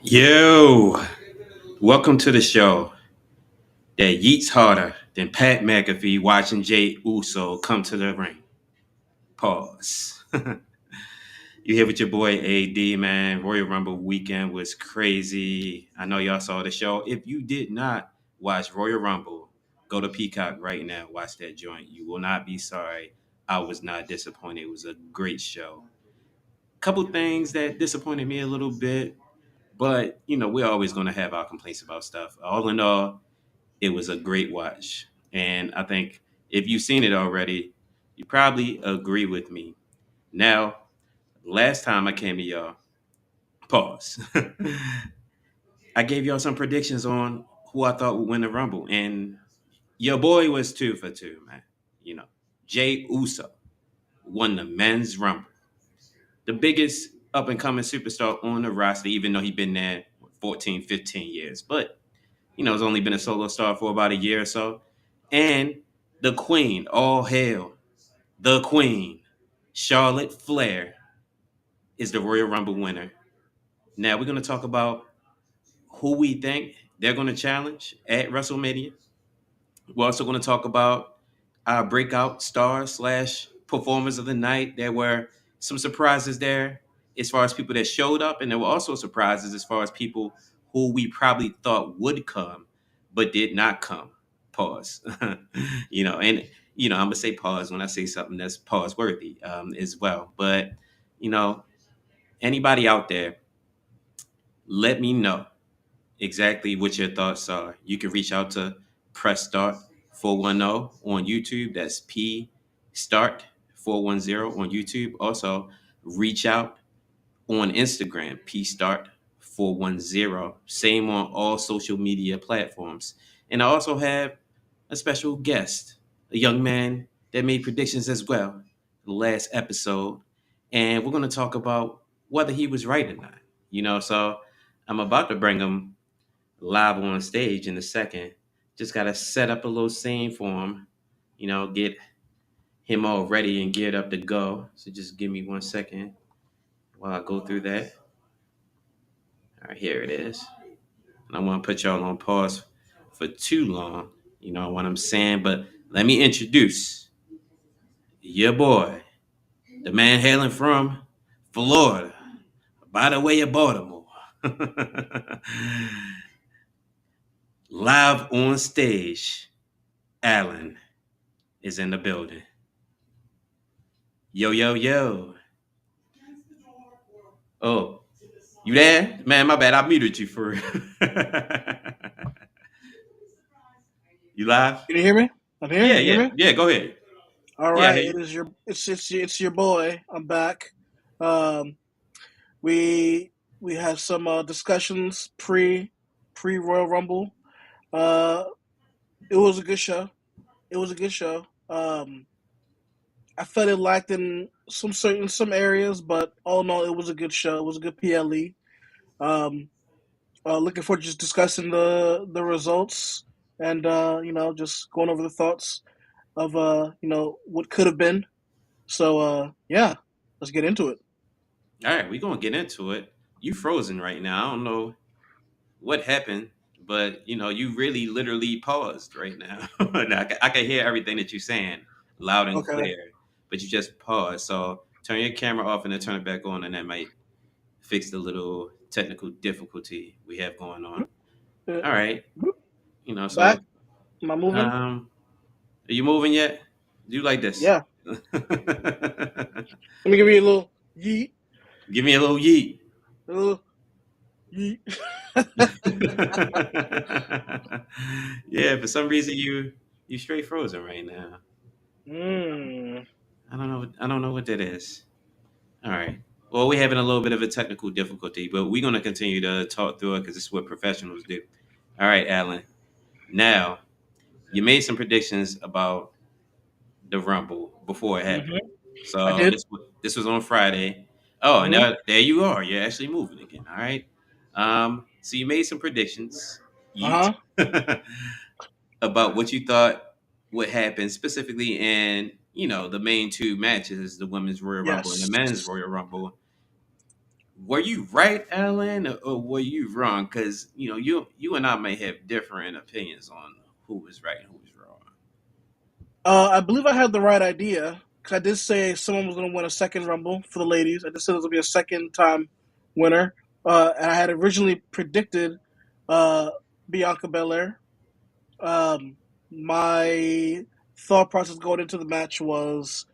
Yo, welcome to the show that yeets harder than Pat McAfee watching Jay Uso come to the ring. Pause. You here with your boy AD, man. Royal Rumble weekend was crazy. I know y'all saw the show. If you did not watch Royal Rumble, go to Peacock right now. Watch that joint. You will not be sorry. I was not disappointed. It was a great show. Couple things that disappointed me a little bit, but we're always going to have our complaints about stuff. All in all, it was a great watch. And I think if you've seen it already, you probably agree with me. Now, last time I came to y'all, pause. I gave y'all some predictions on who I thought would win the Rumble. And your boy was 2 for 2, man. You know, Jay Uso won the men's Rumble. The biggest up and coming superstar on the roster, even though he's been there 14, 15 years. But has only been a solo star for about a year or so. And the queen, all hail, the queen, Charlotte Flair, is the Royal Rumble winner. Now we're going to talk about who we think they're going to challenge at WrestleMania. We're also going to talk about our breakout stars slash performers of the night. There were some surprises there as far as people that showed up, and there were also surprises as far as people who we probably thought would come but did not come. Pause. And I'm gonna say pause when I say something that's pause worthy as well. But you know, anybody out there, let me know exactly what your thoughts are. You can reach out to Press Start 410 on YouTube. That's P Start 410 on YouTube. Also, reach out on Instagram, P Start 410. Same on all social media platforms. And I also have a special guest, a young man that made predictions as well, the last episode. And we're going to talk about whether he was right or not. So I'm about to bring him live on stage in a second. Just got to set up a little scene for him, get him all ready and geared up to go. So just give me 1 second while I go through that. All right, here it is. And I want to put y'all on pause for too long. You know what I'm saying? But let me introduce your boy, the man hailing from Florida, by the way of Baltimore. Live on stage, Alain is in the building. Yo, yo, yo. Oh, you there? Man, my bad. I muted you for You live? Can you hear me? I'm here. Yeah, You hear yeah, me? yeah. Go ahead. All Yeah, I right. hear you. It's your boy. I'm back. Um, we we had some discussions pre Royal Rumble. Uh, it was a good show. It was a good show. I felt it lacked in some areas, but all in all, it was a good show. It was a good PLE. Um, looking forward to just discussing the results and just going over the thoughts of what could have been. So yeah, let's get into it. All right, we're gonna get into it. You frozen right now. I don't know what happened, but you really literally paused right now. Now, I can hear everything that you're saying loud and Okay. clear, but you just paused. So turn your camera off and then turn it back on, and that might fix the little technical difficulty we have going on. Uh, All right, Back. so Am I moving? um, are you moving yet? Do like this. Yeah. Let me give you a little yeet. Give me a little yeet. A little yeet. Yeah, for some reason you straight frozen right now. mm. I don't know what that is. All right. Well, we're having a little bit of a technical difficulty, but we're going to continue to talk through it because this is what professionals do. All right, Alan. Now, you made some predictions about the Rumble before it hmm happened. I So did. this was on Friday. Oh, and hmm now there you are. You're actually moving again. All right. So you made some predictions. Uh Yeet. huh. About what you thought would happen specifically in the main two matches, the women's Royal Rumble and the Yes. men's Royal Rumble. were you right, Alan, or were you wrong? Because you and I may have different opinions on who was right and who was wrong. I believe I had the right idea because I did say someone was going to win a second Rumble for the ladies. I just said it was going to be a second time winner, and I had originally predicted uh, Bianca Belair. Um, my thought process going into the match was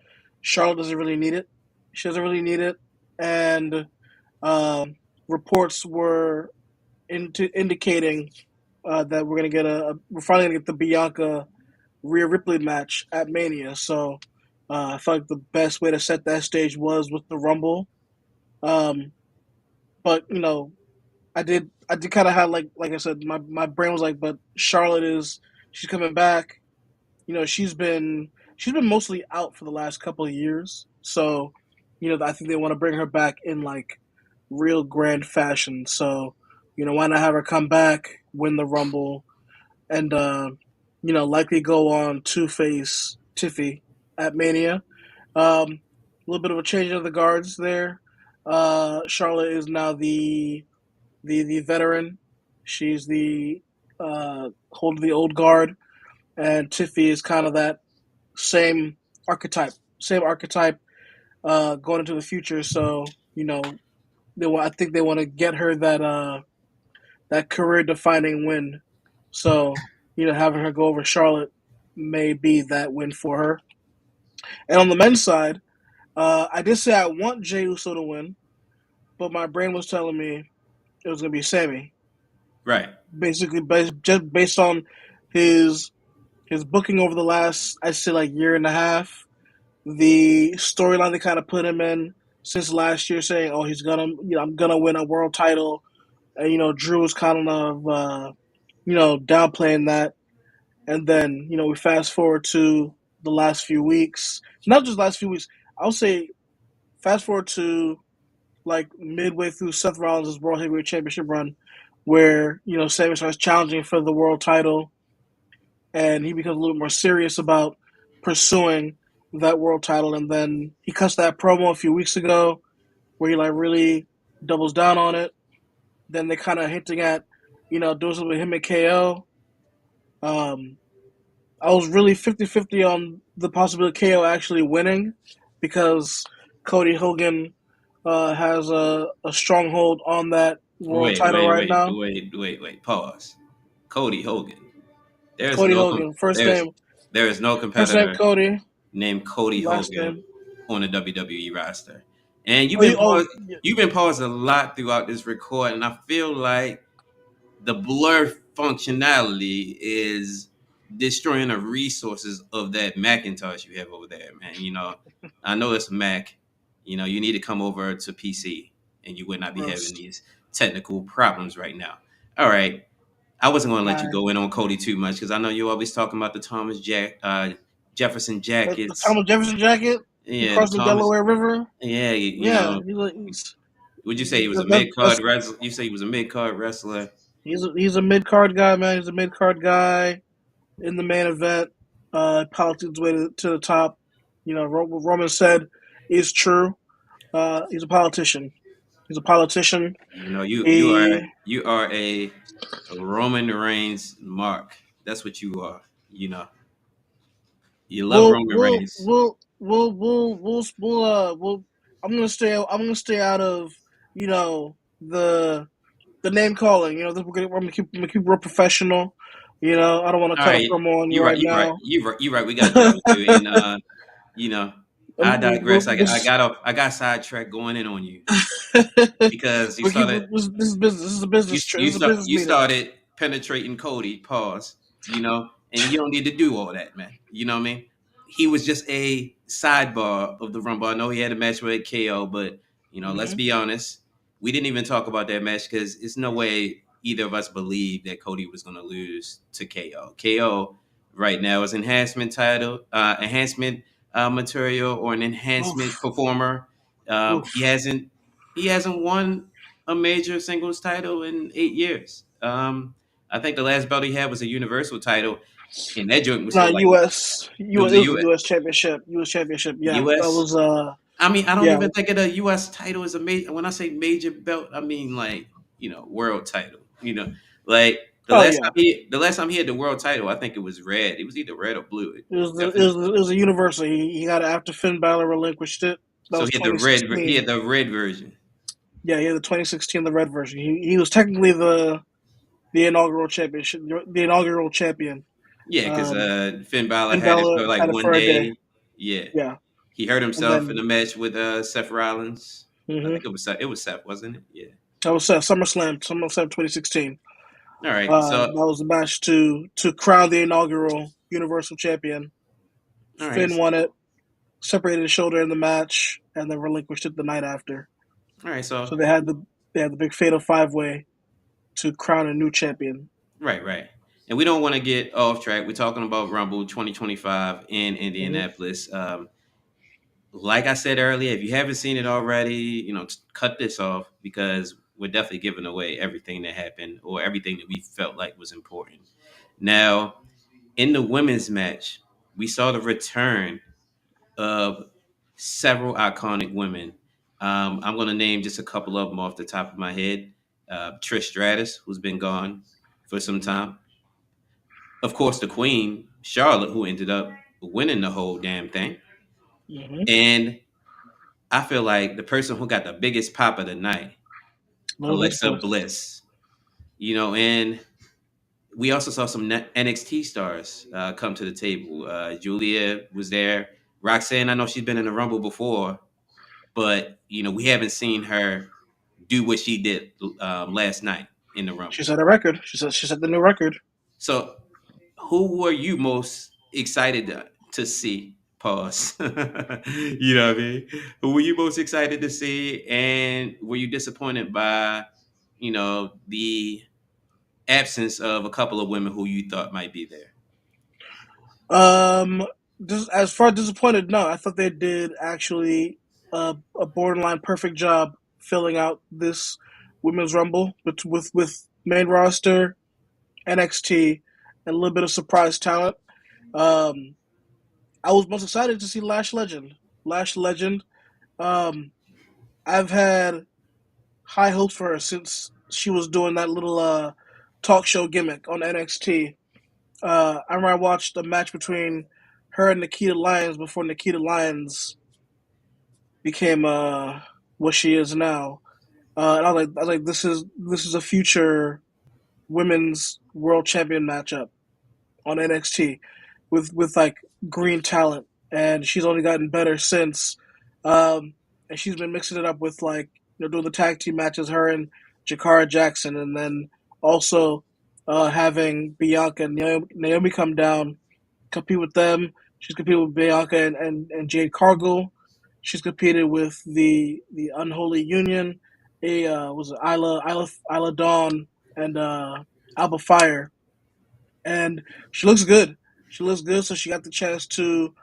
Charlotte doesn't really need it. She doesn't really need it, and reports were indicating that we're finally gonna get the Bianca Rhea Ripley match at Mania. So I felt like the best way to set that stage was with the Rumble. Um, but I did kind of have like I said, my brain was like, but Charlotte is she's coming back. She's been mostly out for the last couple of years. So I think they want to bring her back in like real grand fashion. So why not have her come back, win the Rumble, and likely go on to face Tiffy at Mania. A little bit of a change of the guards there. Charlotte is now the veteran. She's the hold of the old guard, and Tiffy is kind of that same archetype, same archetype going into the future. So I think they want to get her that career defining win. So having her go over Charlotte may be that win for her. And on the men's side, I did say I want Jey Uso to win, but my brain was telling me it was going to be Sammy. Right. Basically, just based on his his booking over the last, I'd say, like year and a half, the storyline they kind of put him in since last year, saying, "Oh, he's gonna, I'm gonna win a world title," and Drew was kind of, downplaying that, and then we fast forward to the last few weeks, not just last few weeks. I'll say fast forward to like midway through Seth Rollins' World Heavyweight Championship run, where Sammy starts challenging for the world title, and he becomes a little more serious about pursuing that world title. And then he cuts that promo a few weeks ago where he like really doubles down on it. Then they kind of hinting at doing something with him and KO. Um, I was really 50-50 on the possibility of KO actually winning because Cody Hogan has a stronghold on that world Wait, title wait, right wait, now. wait, wait, wait. Pause. Cody Hogan. There's Cody no Hogan, first there's name, there is no first name competitor Cody, named Cody last Hogan name. on the WWE roster. And Oh, yeah. you've been paused a lot throughout this record, and I feel like the blur functionality is destroying the resources of that Macintosh you have over there, man. I know it's Mac. You need to come over to PC, and you would not be having Roast. these technical problems right now. All right, I wasn't going to let you Hi. go in on Cody too much because I know you're always talking about the Jefferson The jackets. Thomas Jefferson jacket. He Yeah, the crossed the Thomas. Delaware River. Yeah, Yeah, he's would you say he was a that, mid card wrestler? You say he was a mid card wrestler. he's a mid card guy, man. He's a mid card guy in the main event. Politics his way to the top. What Roman said is true. He's a politician. He's a politician. You He you are a Roman Reigns mark. That's what you are. You love will Roman will Reigns. will will will will I'm gonna stay out of the name calling. I'm gonna keep real professional. I don't want to All cut a right, promo on you you're right. right You're right. now. You're right. We got to travel too, and you know, I digress. I This, got off. I got sidetracked going in on you because you we keep started. this is business. This is a business. This is a business You meeting. started penetrating Cody. Pause. And you don't need to do all that, man. You know what I mean? He was just a sidebar of the Rumble. I know he had a match with KO, but let's Hmm. be honest. We didn't even talk about that match because it's no way either of us believed that Cody was going to lose to KO. KO right now is enhancement material or an enhancement Oof, performer. He oof. hasn't won a major singles title in 8 years. I think the last belt he had was a Universal title, and that joint was still Not like U.S. it U. was It a was a U.S. U.S. championship. U.S. championship. Yeah, that U.S. was. I mean, I don't Yeah. even think of the U.S. title as a major. When I say major belt, I mean like world title. Like Oh yeah. the last time he had the world title, I think it was red. It was either red or blue. It It was the it definitely. was, it was a universal. He got it after Finn Balor relinquished it. That So was he had the red. He 2016. had the red version. Yeah, he had the 2016 the red version. He was technically the inaugural championship, the inaugural champion. Yeah, because Um, Finn Balor Finn had it Balor for like had it one for a day. day. Yeah, Yeah, he hurt and himself in then the match with Seth Rollins. I hmm think it was Seth, wasn't it? Yeah. that was SummerSlam 2016. All right. So That was the match to crown the inaugural Universal Champion. all right. Finn won it, separated his shoulder in the match, and then relinquished it the night after. All right. So So they had the big fatal 5-way to crown a new champion. right, right. And we don't want to get off track. We're talking about Rumble 2025 in Hmm. Indianapolis. Like I said earlier, if you haven't seen it already, cut this off because we're definitely giving away everything that happened or everything that we felt like was important. Now, in the women's match, we saw the return of several iconic women. I'm going to name just a couple of them off the top of my head. Trish Stratus, who's been gone for some time. Of course, the Queen, Charlotte, who ended up winning the whole damn thing. Hmm. And I feel like the person who got the biggest pop of the night, Little Miss Alexa Bliss. Bliss. And we also saw some NXT stars come to the table. Julia was there. Roxanne, I know she's been in the Rumble before, but we haven't seen her do what she did last night in the She Rumble. set a record. She set the new record. So, who were you most excited to see? Pause. You know what I mean? Who were you most excited to see, and were you disappointed by, the absence of a couple of women who you thought might be there? Um, as far as disappointed, no. I thought they did actually a borderline perfect job filling out this women's rumble with main roster, NXT, and a little bit of surprise talent. Um, I was most excited to see Lash Legend. Lash Legend. Um, I've had high hopes for her since she was doing that little talk show gimmick on NXT. I remember I watched a match between her and Nikita Lyons before Nikita Lyons became what she is now. And I was like, this is a future women's world champion matchup on NXT with like green talent, and she's only gotten better since. Um, and she's been mixing it up with like doing the tag team matches, her and Jakara Jackson, and then also having Bianca and Naomi come down compete with them. She's competed with Bianca and Jade Cargill. She's competed with the Unholy Union. Was it Isla Dawn and Alba Fire, and she looks good. She looks good, so she got the chance to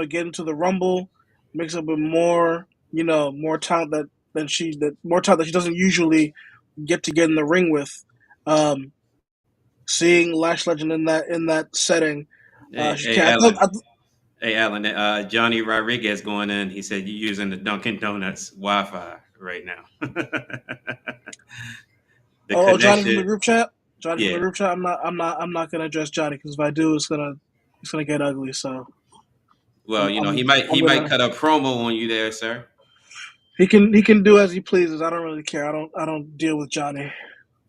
get into the Rumble, mix up with more more talent that more talent that she doesn't usually get in the ring with. Um, Seeing Lash Legend in that setting, Hey, she hey, can. Alan. Hey, Alan. Johnny Rodriguez going in. He said you're using the Dunkin' Donuts Wi-Fi right now. The Johnny from the connection. group chat. Johnny from the Yeah. group chat. I'm not gonna address Johnny because if I do, it's gonna get ugly. So Well, I'm I'm he I'm might gonna. cut a promo on you there, sir. He can do as he pleases. I don't really care. I don't deal with Johnny.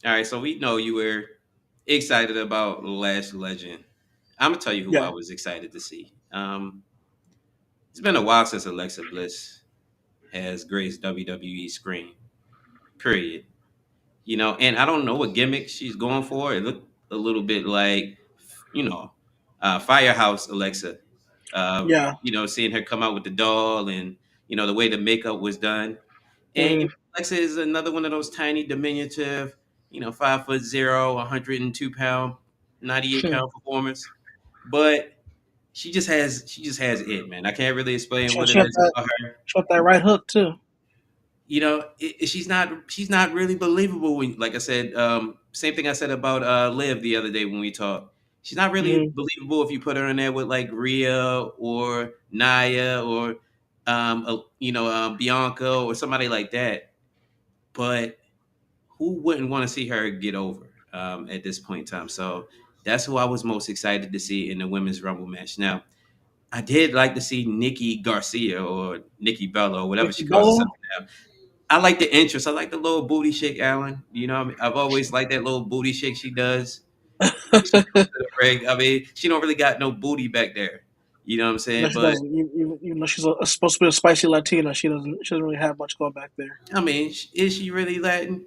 All right, so we know you were excited about Last Legend. I'm gonna tell you who I Yeah, was excited to see. It's been a while since Alexa Bliss has graced WWE screen. Period. And I don't know what gimmick she's going for. It looked a little bit like, you know, Firehouse Alexa. yeah. Seeing her come out with the doll and the way the makeup was done. And Hmm. Alexa is another one of those tiny, diminutive, 5'0", 102 pound, 98 pound performers. But she just has it, man. I can't really explain She, what she it got is that. about her. She got that right hook too. She's not really believable. Like I said, same thing I said about Liv the other day when we talked. She's not really Hmm. believable if you put her in there with like Rhea or Naya or Bianca or somebody like that. But who wouldn't want to see her get over at this point in time? So that's who I was most excited to see in the women's Rumble match. Now, I did like to see Nikki Garcia or Nikki Bella or whatever Nikki she calls Bella. herself now. I like the interest. I like the little booty shake, Alan. You know, what I mean? I've always liked that little booty shake she does when she comes to the ring. I mean, she don't really got no booty back there. You know what I'm No, saying? she But doesn't. Even though she's supposed to be a spicy Latina, she doesn't. She doesn't really have much going back there. I mean, is she really Latin?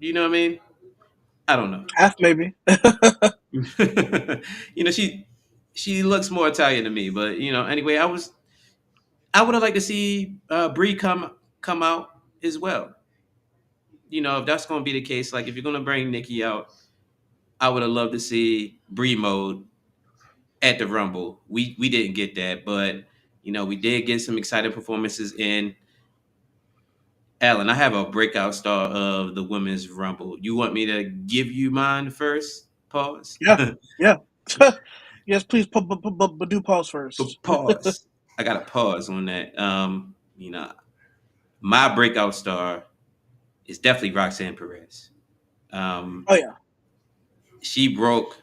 You know what I mean? I don't know. Half maybe. She looks more Italian to me. But anyway, I would have liked to see Brie come out as well. If that's going to be the case, like if you're going to bring Nikki out, I would have loved to see Brie mode at the Rumble. We didn't get that, but we did get some exciting performances in. Alan, I have a breakout star of the women's Rumble. You want me to give you mine first? Pause. Yeah, yeah. Yes, please. But do pause first. But pause. I got to pause on that. My breakout star is definitely Roxanne Perez. Um, Oh yeah, she broke,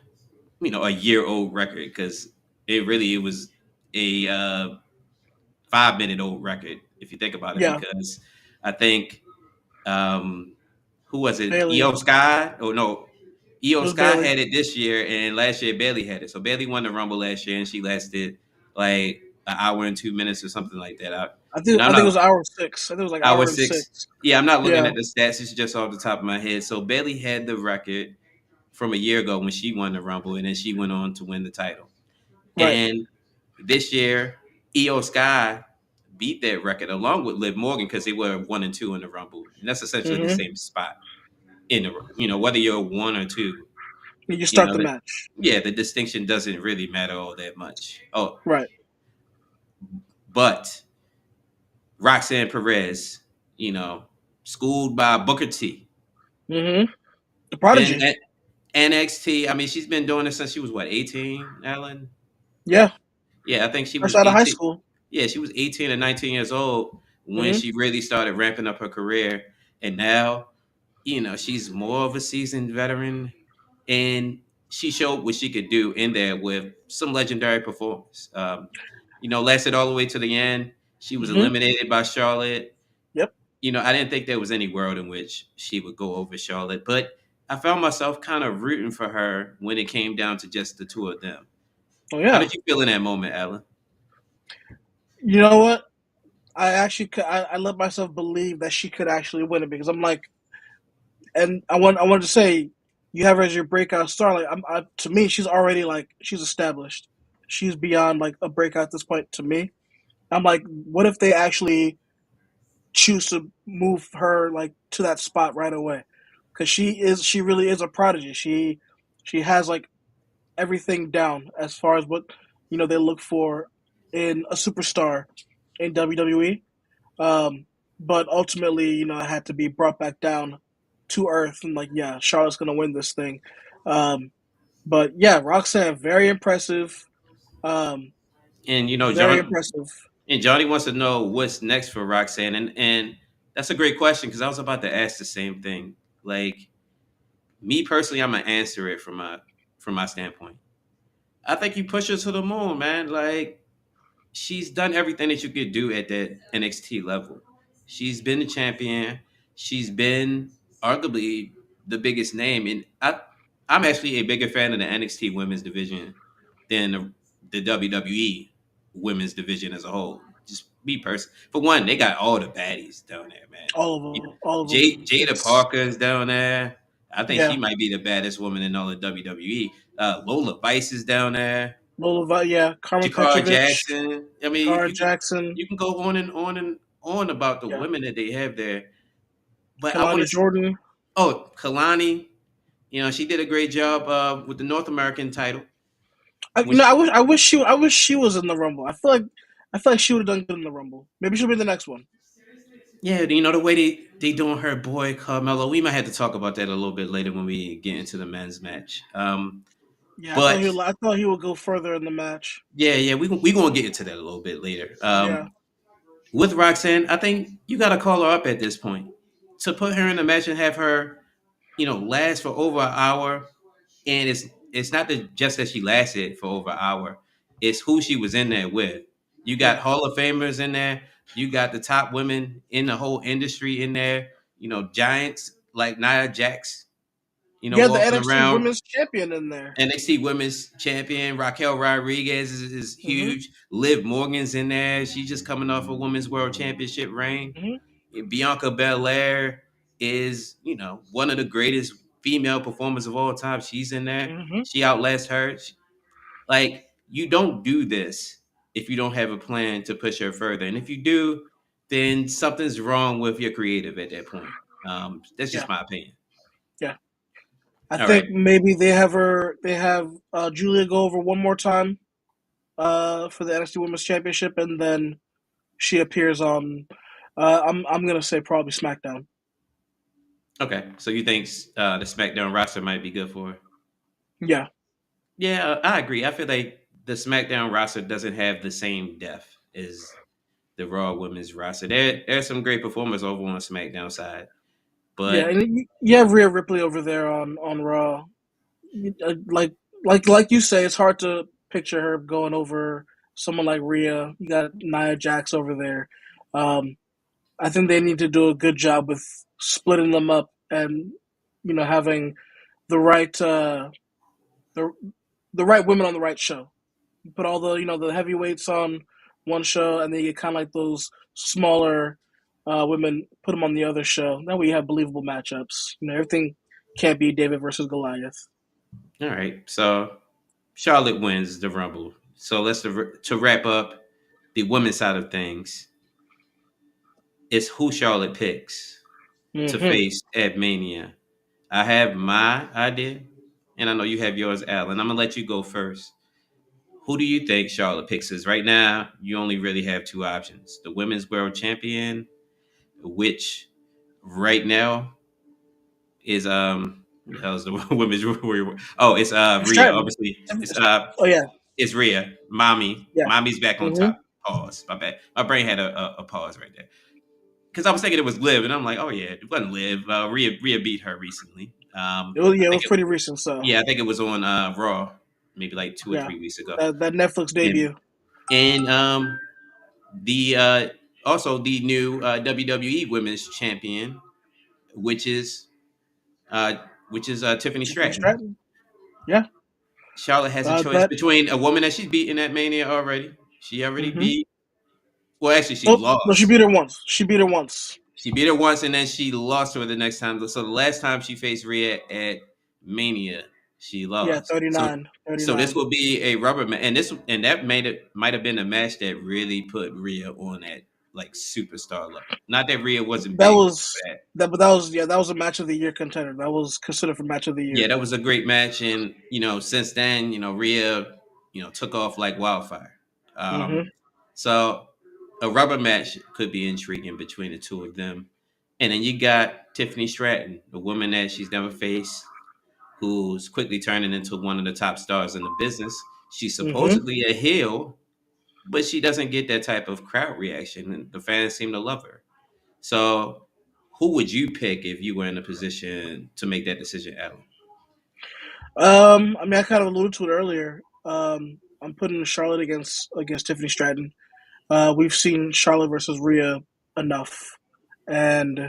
a year old record because it was a 5 minute old record if you think about it. yeah. Because I think who was it? Bailey. Io Sky? Oh no, It Io was Sky Bailey. had it this year, and last year Bailey had it. So Bailey won the Rumble last year, and she lasted like an hour and 2 minutes or something like that. I I'm think it was not hour six. I think it was like hour hour and six. six. Yeah, I'm not looking Yeah. at the stats. It's just off the top of my head. So Bailey had the record from a year ago when she won the Rumble, and then she went on to win the title. Right. And this year, Io Sky beat that record along with Liv Morgan because they were 1 and 2 in the Rumble, and that's essentially the Mm-hmm. same spot in the whether you're 1 or 2. You You start know the that match. yeah, the distinction doesn't really matter all that much. Oh, Right. but Roxanne Perez, you know, schooled by Booker T, Mm-hmm. The been prodigy. at NXT. I mean, she's been doing this since she was what 18, Alan. Yeah. Yeah, I think she Fresh was out of high 18. school. Yeah, she was 18 or 19 years old when Mm-hmm. she really started ramping up her career. And now, she's more of a seasoned veteran and she showed what she could do in there with some legendary performance. Lasted all the way to the end. She was Mm-hmm. eliminated by Charlotte. Yep. I didn't think there was any world in which she would go over Charlotte, but I found myself kind of rooting for her when it came down to just the two of them. Oh How yeah. did you feel in that moment, Alan? You know what? I actually I let myself believe that she could actually win it because I'm like, and I wanted to say, you have her as your breakout star. Like to me, she's already like she's established. She's beyond like a breakout at this point. To me, I'm like, what if they actually choose to move her like to that spot right away? Because she really is a prodigy. She has like everything down as far as what they look for in a superstar in WWE. Um, but ultimately, it had to be brought back down to earth, and like, yeah, Charlotte's gonna win this thing. Um, but yeah, Roxanne, very impressive. Um, And very John impressive. and Johnny wants to know what's next for Roxanne, and that's a great question because I was about to ask the same thing. Like me personally, I'm gonna answer it from my standpoint. I think you push her to the moon, man. Like she's done everything that you could do at that NXT level. She's been the champion. She's been arguably the biggest name, and I'm actually a bigger fan of the NXT women's division than the WWE women's division as a whole. Just me personally. For one, they got all the baddies down there, man. All of You them. know, All of them. Jada It's Parker is down there. I think she yeah. might be the baddest woman in all of WWE. Lola Vice is down there. Yeah. Carmen Jakar Petrovic, Jackson. I mean, Cara you can Jackson, you can go on and on and on about the yeah. women that they have there. But I want Kalani to. Jordan. Oh, Kalani. She did a great job with the North American title. When she, I wish she was in the Rumble. I feel like she would have done good in the Rumble. Maybe she'll be the next one. yeah, the way they doing her boy Carmelo. We might have to talk about that a little bit later when we get into the men's match. Yeah, But I thought he would go further in the match. yeah, we gonna get into that a little bit later. Yeah. with Roxanne, I think you got to call her up at this point to put her in a match and have her, last for over an hour. And it's not just that she lasted for over an hour; it's who she was in there with. You got Yeah, Hall of Famers in there. You got the top women in the whole industry in there. Giants like Nia Jax. you had the Walking NXT around. Women's Champion in there. NXT Women's Champion Raquel Rodriguez is Hmm. huge. Liv Morgan's in there. She's just coming off a Women's World Championship reign. Hmm. Bianca Belair is, one of the greatest female performers of all time. She's in there. Hmm. She outlasts her. Like, you don't do this if you don't have a plan to push her further. And if you do, then something's wrong with your creative at that point. That's Yeah, just my opinion. yeah. I All right. think maybe they have Julia go over one more time for the NXT Women's Championship, and then she appears on. I'm gonna say probably SmackDown. Okay. So you think the SmackDown roster might be good for her? Yeah, Yeah, I agree. I feel like the SmackDown roster doesn't have the same depth as the Raw Women's roster. There's some great performers over on the SmackDown side, yeah, but and you have Rhea Ripley over there on Raw. Like like you say, it's hard to picture her going over someone like Rhea. You got Nia Jax over there. Um, I think they need to do a good job with splitting them up and having the right the the right women on the right show. You put all the the heavyweights on one show, and then you get kind of like those smaller women, put them on the other show. That way you have believable matchups. Everything can't be David versus Goliath. all right. So Charlotte wins the Rumble. So let's to wrap up the women's side of things. It's who Charlotte picks to Hmm. face at Mania. I have my idea, and I know you have yours, Alan. I'm gonna let you go first. Who do you think Charlotte picks? Is right now you only really have two options: the Women's World Champion, which right now is who the hell is the women's warrior? Oh, it's Rhea. Stratton. Obviously, Oh yeah, it's Rhea. Mommy, yeah. mommy's back on Hmm. top. Pause. My bad. My brain had a pause right there because I was thinking it was Liv, and I'm like, oh yeah, it wasn't Liv. Rhea beat her recently. I It think was pretty recent. So yeah, I think it was on Raw, maybe like 2 or 3 weeks ago, that Netflix and debut. and the also the new WWE Women's Champion, which is uh, Tiffany Tiffany Stratton. Stratton. Yeah. Charlotte has a choice That. between a woman that she's beaten at Mania already. She already Hmm. beat. Well, actually, she Oh no, she lost. beat her once. She beat her once. She beat her once, and then she lost to her the next time. So the last time she faced Rhea at Mania, she Yeah, lost. So 39. this 39. will be a rubber match, and that might have been a match that really put Rhea on that like superstar level. Not that Rhea wasn't That big was before that. that, but that was that was a match of the year contender. That was considered for match of the Yeah, year. that was a great match, and since then, Rhea, took off like wildfire. Hmm. So a rubber match could be intriguing between the two of them. And then you got Tiffany Stratton, the woman that she's never faced, who's quickly turning into one of the top stars in the business. She's Hmm. supposedly a heel, but she doesn't get that type of crowd reaction, and the fans seem to love her. So, who would you pick if you were in a position to make that decision, Adam? I mean, I kind of alluded to it earlier. I'm putting Charlotte against Tiffany Stratton. We've seen Charlotte versus Rhea enough, and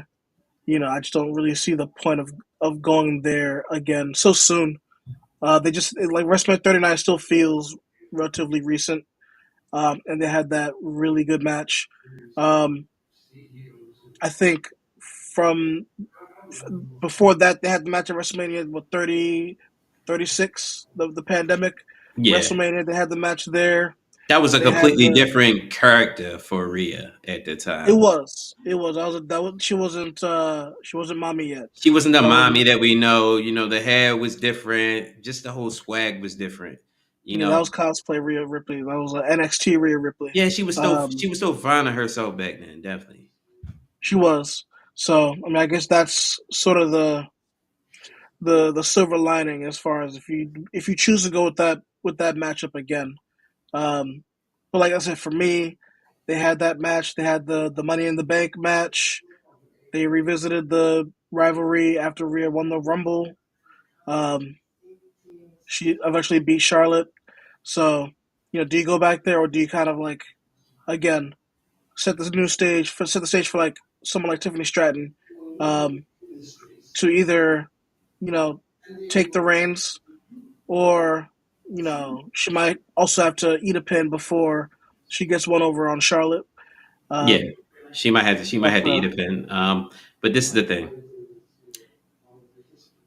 I just don't really see the point of going there again so soon. They just like WrestleMania 39 still feels relatively recent, and they had that really good match. Um, I think from before that they had the match at WrestleMania what 36, the pandemic Yeah, WrestleMania. They had the match there. that was a They had completely the different character for Rhea at the it time. was it was I was that was she wasn't mommy yet. She wasn't the That was mommy that we know. The hair was different. Just the whole swag was different. You that know, was cosplay Rhea Ripley. That was NXT Rhea Ripley. yeah, she Um, was still finding herself back then, definitely. she was. So I mean, I guess that's sort of the silver lining as far as if you choose to go with that matchup again. Um, but like I said, for me, They had that match. They had the Money in the Bank match. They revisited the rivalry after Rhea won the Rumble. Um, she eventually beat Charlotte. So, do you go back there or do you kind of like again set the stage for like someone like Tiffany Stratton um, to either you know take the reins or she might also have to eat a pin before she gets one over on Charlotte. Yeah, Um, she might have to. She might but have to eat a pin. But this is the thing.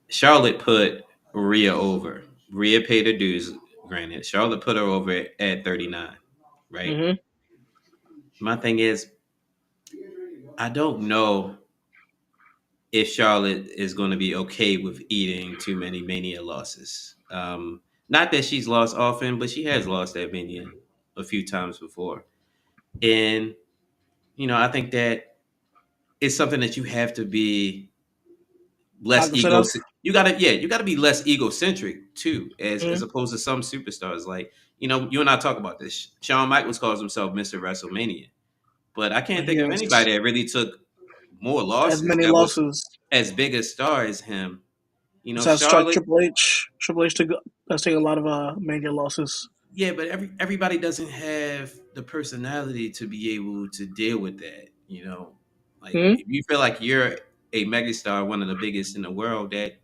Charlotte put Rhea over. Rhea paid her dues. Granted, Charlotte put her over at 39. Right. mhm. My thing is, I don't know if Charlotte is going to be okay with eating too many Mania losses. Not that she's lost often, but she has lost at Mania a few times before. And I think that it's something that you have to be less Cognizant of. you gotta, yeah, you gotta be less egocentric too, as Mhm. opposed to some superstars. Like, you and I talk about this. Shawn Michaels calls himself Mr. WrestleMania, but I But can't he think of has anybody that really took more as losses many that was losses. as big a star as him. Besides Charlotte. Triple H, Triple H has taken a lot of Mania losses. Yeah, but everybody doesn't have the personality to be able to deal with that. Like, Mhm. if you feel like you're a megastar, one of the biggest in the world, that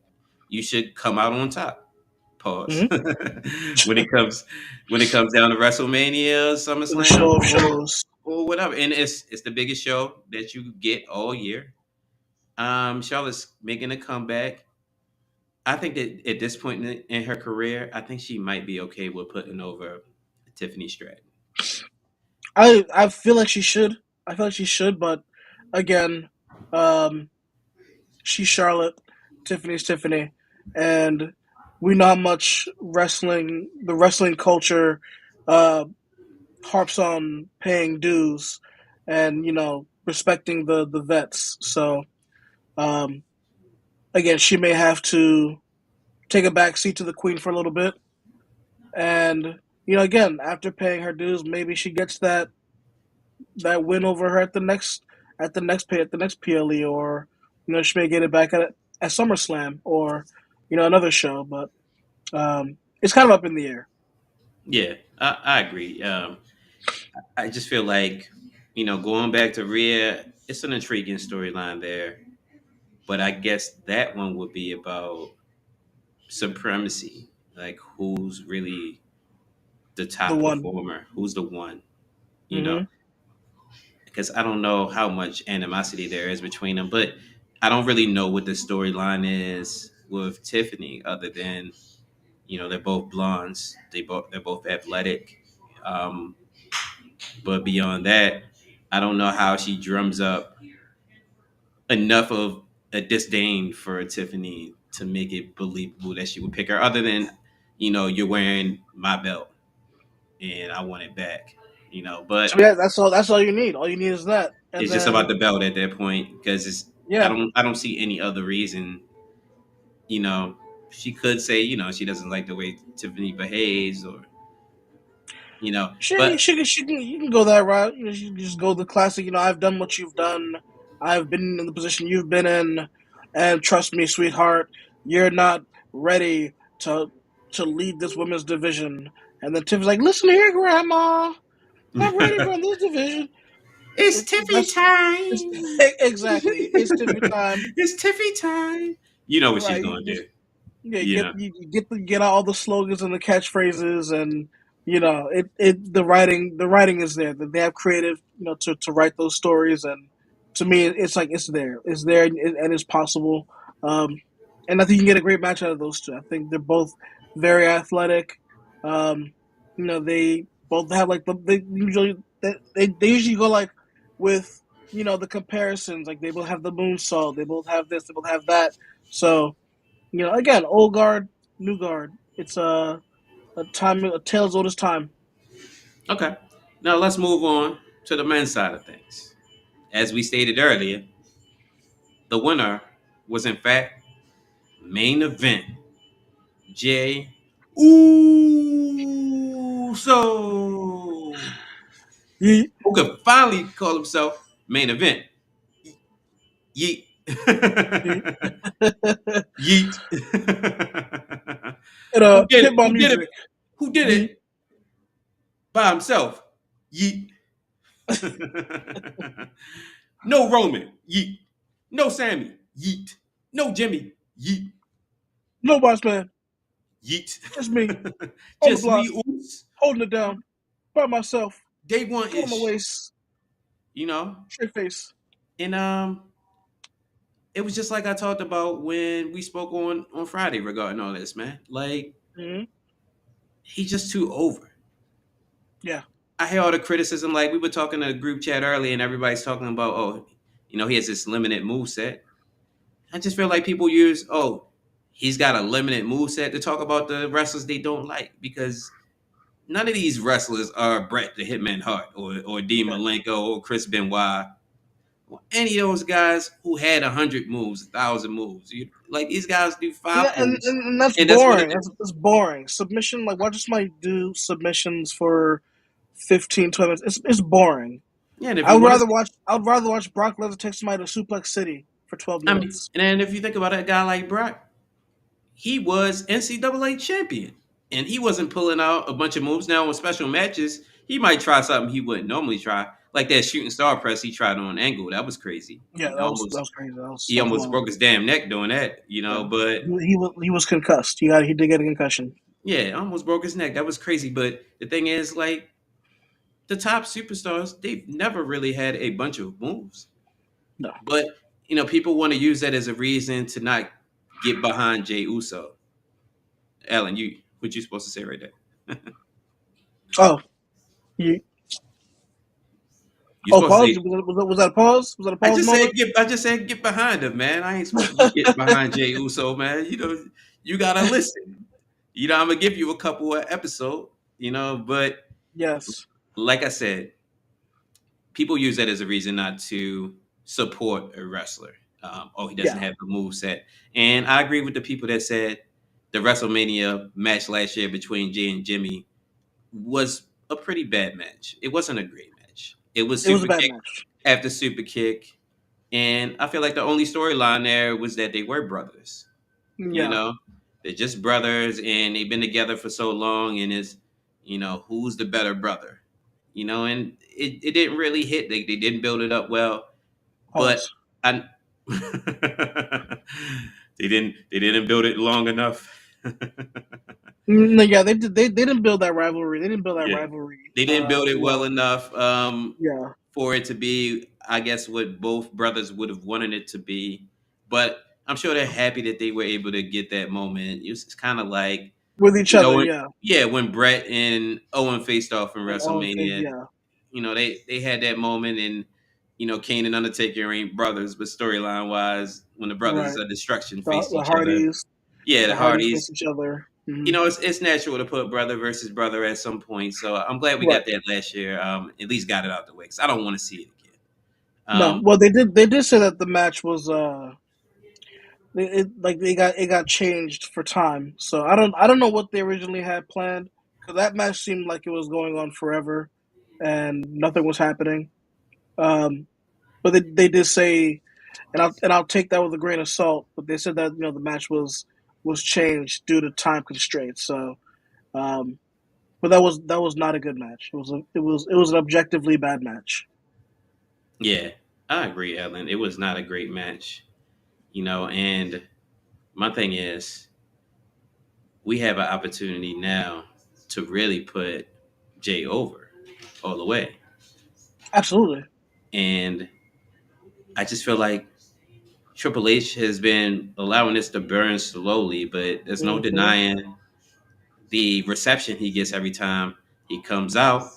you should come out on top. Pause. Mhm. When it comes down to WrestleMania, The show SummerSlam, of or shows. or whatever, and it's the biggest show that you get all year. Charlotte's making a comeback. I think that at this point in her career, I think she might be okay with putting over Tiffany Stratton. I feel like she should. I feel like she should, but again, um, she's Charlotte, Tiffany's Tiffany, and we know how much the wrestling culture, uh, harps on paying dues and respecting the vets. So um, again, she may have to take a back seat to the queen for a little bit, and again, after paying her dues, maybe she gets that win over her at the next PLE, or she may get it back at SummerSlam or another show. But it's kind of up in the air. Yeah, I agree. I just feel like, going back to Rhea, it's an intriguing storyline there. But I guess that one would be about supremacy. Like, who's really the The top one. performer? Who's the one? You know, Mm-hmm. because I don't know how much animosity there is between them, but I don't really know what the storyline is with Tiffany, other than they're both blondes. They're both athletic. Um, but beyond that, I don't know how she drums up enough of a disdain for Tiffany to make it believable that she would pick her. Other than, you're wearing my belt and I want it back. So But yeah, that's all you need. All you need is that, and it's just about then the belt at that point, because it's I yeah, don't see any other reason. You know, she could say she doesn't like the way Tiffany behaves, or but you can go that route. You can just go the classic. I've done what you've done. I've been in the position you've been in, and trust me, sweetheart, you're not ready to lead this women's division. And then Tiffany's like, "Listen here, Grandma, I'm ready to run this division." it's It, Tiffy that's it's, time. exactly. It's Tiffany time, It's Tiffy time. You know what she's right? gonna do. Yeah, You know. you get out all the slogans and the catchphrases, and the writing is there. They have creative to write those stories, and to me it's like it's there, and it's possible. Um, and I think you can get a great match out of those two. I think they're both very athletic. Um, they both have like they usually go like with the comparisons. Like they both have the moonsault. They both have this. They both have that. So again, old guard, new guard. It's a tale as old as time. Okay. Now let's move on to the men's side of things. As we stated earlier, the winner was in fact main event Jay Uso. Yeet. who could finally call himself main event. Yeet. Yeet. Yeet. And Who did hit it? my Who did it? music. Who did Yeet. it by himself? Yeet. No Roman. Yeet. No Sammy. Yeet. No Jimmy. Yeet. No boss man. Yeet. Just me on the Just block, me, oops. holding it down by myself. Day one Hand on my ish. waist, You know? straight face. And it was just like I talked about when we spoke on Friday regarding all this, man. Like, Hmm. he's just too over. Yeah. I hear all the criticism. Like we were talking in a group chat earlier, and everybody's talking about, oh, he has this limited move set. I just feel like people use, oh, he's got a limited move set to talk about the wrestlers they don't like because none of these wrestlers are Bret the Hitman Hart or Dean Yeah. Malenko or Chris Benoit. Or any of those guys who had 100 moves, 1,000 moves. Like these guys do And, five moves, and that's and that's what it boring. is. That's boring. Submission, like, why just somebody do submissions for 15, 20 minutes? It's boring. Yeah, and if you want to, I would rather watch Brock Lesnar take somebody to Suplex City for 12 I mean, minutes. and then if you think about a guy like Brock, he was NCAA champion, and he wasn't pulling out a bunch of moves. Now, on special matches, he might try something he wouldn't normally try, like that shooting star press he tried on Angle. That was crazy. Yeah, that was crazy. He That was almost wild. broke his damn neck doing that. Yeah, But he was concussed. He did get a concussion. yeah, almost broke his neck. That was crazy. But the thing is, like the top superstars, they've never really had a bunch of moves. No. But people want to use that as a reason to not get behind Jay Uso. Alan, what you supposed to say right there? Oh, you, You're oh, supposed to pause. say. Was that a pause? Was that a I pause just said moment? get. I just said get behind him, man. I ain't supposed to get behind Jay Uso, man. You gotta listen. I'm gonna give you a couple of episode. But Yes. like I said, people use that as a reason not to support a wrestler. Oh, he doesn't Yeah. have the move set, and I agree with the people that said the WrestleMania match last year between Jay and Jimmy was a pretty bad match. It wasn't a great match. It was It was a super bad kick match. after super kick. And I feel like the only storyline there was that they were brothers. You Yeah. know, they're just brothers and they've been together for so long. And it's, who's the better brother? And it didn't really hit. They didn't build it up well. But Pause. I, they didn't build it long enough. No, yeah, they didn't build that rivalry. They didn't build that Yeah, rivalry. they didn't build it well Well, enough yeah. for it to be, I guess, what both brothers would have wanted it to be. But I'm sure they're happy that they were able to get that moment. It's kind of like, With each other, when, yeah. yeah, when Brett and Owen faced off in And Owen face, WrestleMania. yeah. They had that moment, and Kane and Undertaker ain't brothers, but storyline wise, when the brothers Right. of destruction faced The each other, Hardys, yeah, the face Hardys. each other. Hmm. It's natural to put brother versus brother at some point. So I'm glad we Right. got that last year. At least got it out the way because I don't want to see it again. No, well, they did say that the match was like it got changed for time. So I don't know what they originally had planned because that match seemed like it was going on forever, and nothing was happening. Um, but they did say, and I'll take that with a grain of salt. But they said that the match was changed due to time constraints. So, um, but that was not a good match. It was an objectively bad match. Yeah, I agree, Ellen. It was not a great match, and my thing is we have an opportunity now to really put Jay over all the way. Absolutely. And I just feel like Triple H has been allowing this to burn slowly, but there's no Hmm. denying the reception he gets every time he comes out.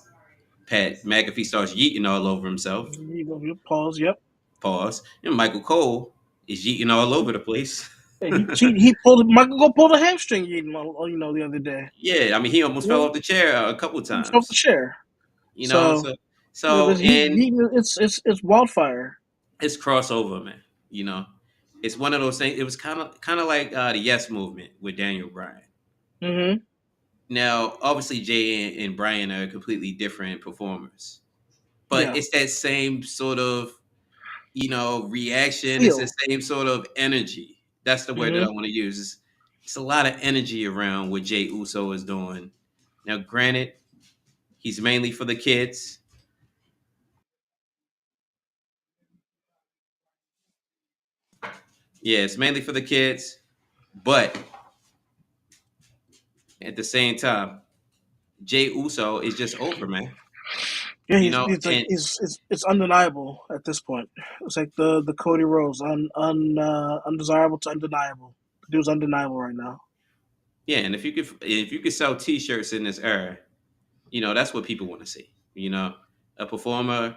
Pat McAfee starts yeeting all over himself. You pause. Yep. Pause. And Michael Cole is yeeting all over the place. Yeah, he pulled Michael go pulled a hamstring. The other day. Yeah, I mean, he almost fell Yeah, off the chair a couple he was off the times. chair. So So and it's wildfire. it's crossover, man. You know, it's one of those things. It was kind of like the Yes movement with Daniel Bryan. Hmm. Now, obviously, Jay and Brian are completely different performers, but Yeah. it's that same sort of reaction. It's the Feel. same sort of energy. That's the word that I Mm-hmm. want to use. It's a lot of energy around what Jay Uso is doing. Now, granted, he's mainly for the kids. Yeah, it's mainly for the kids, but at the same time, Jay Uso is just over, man. Yeah, You he's, know, he's like and he's it's undeniable at this point. It's like the Cody Rhodes, undesirable to undeniable. The dude's undeniable right now. yeah, and if you could sell T-shirts in this era, that's what people want to see. A performer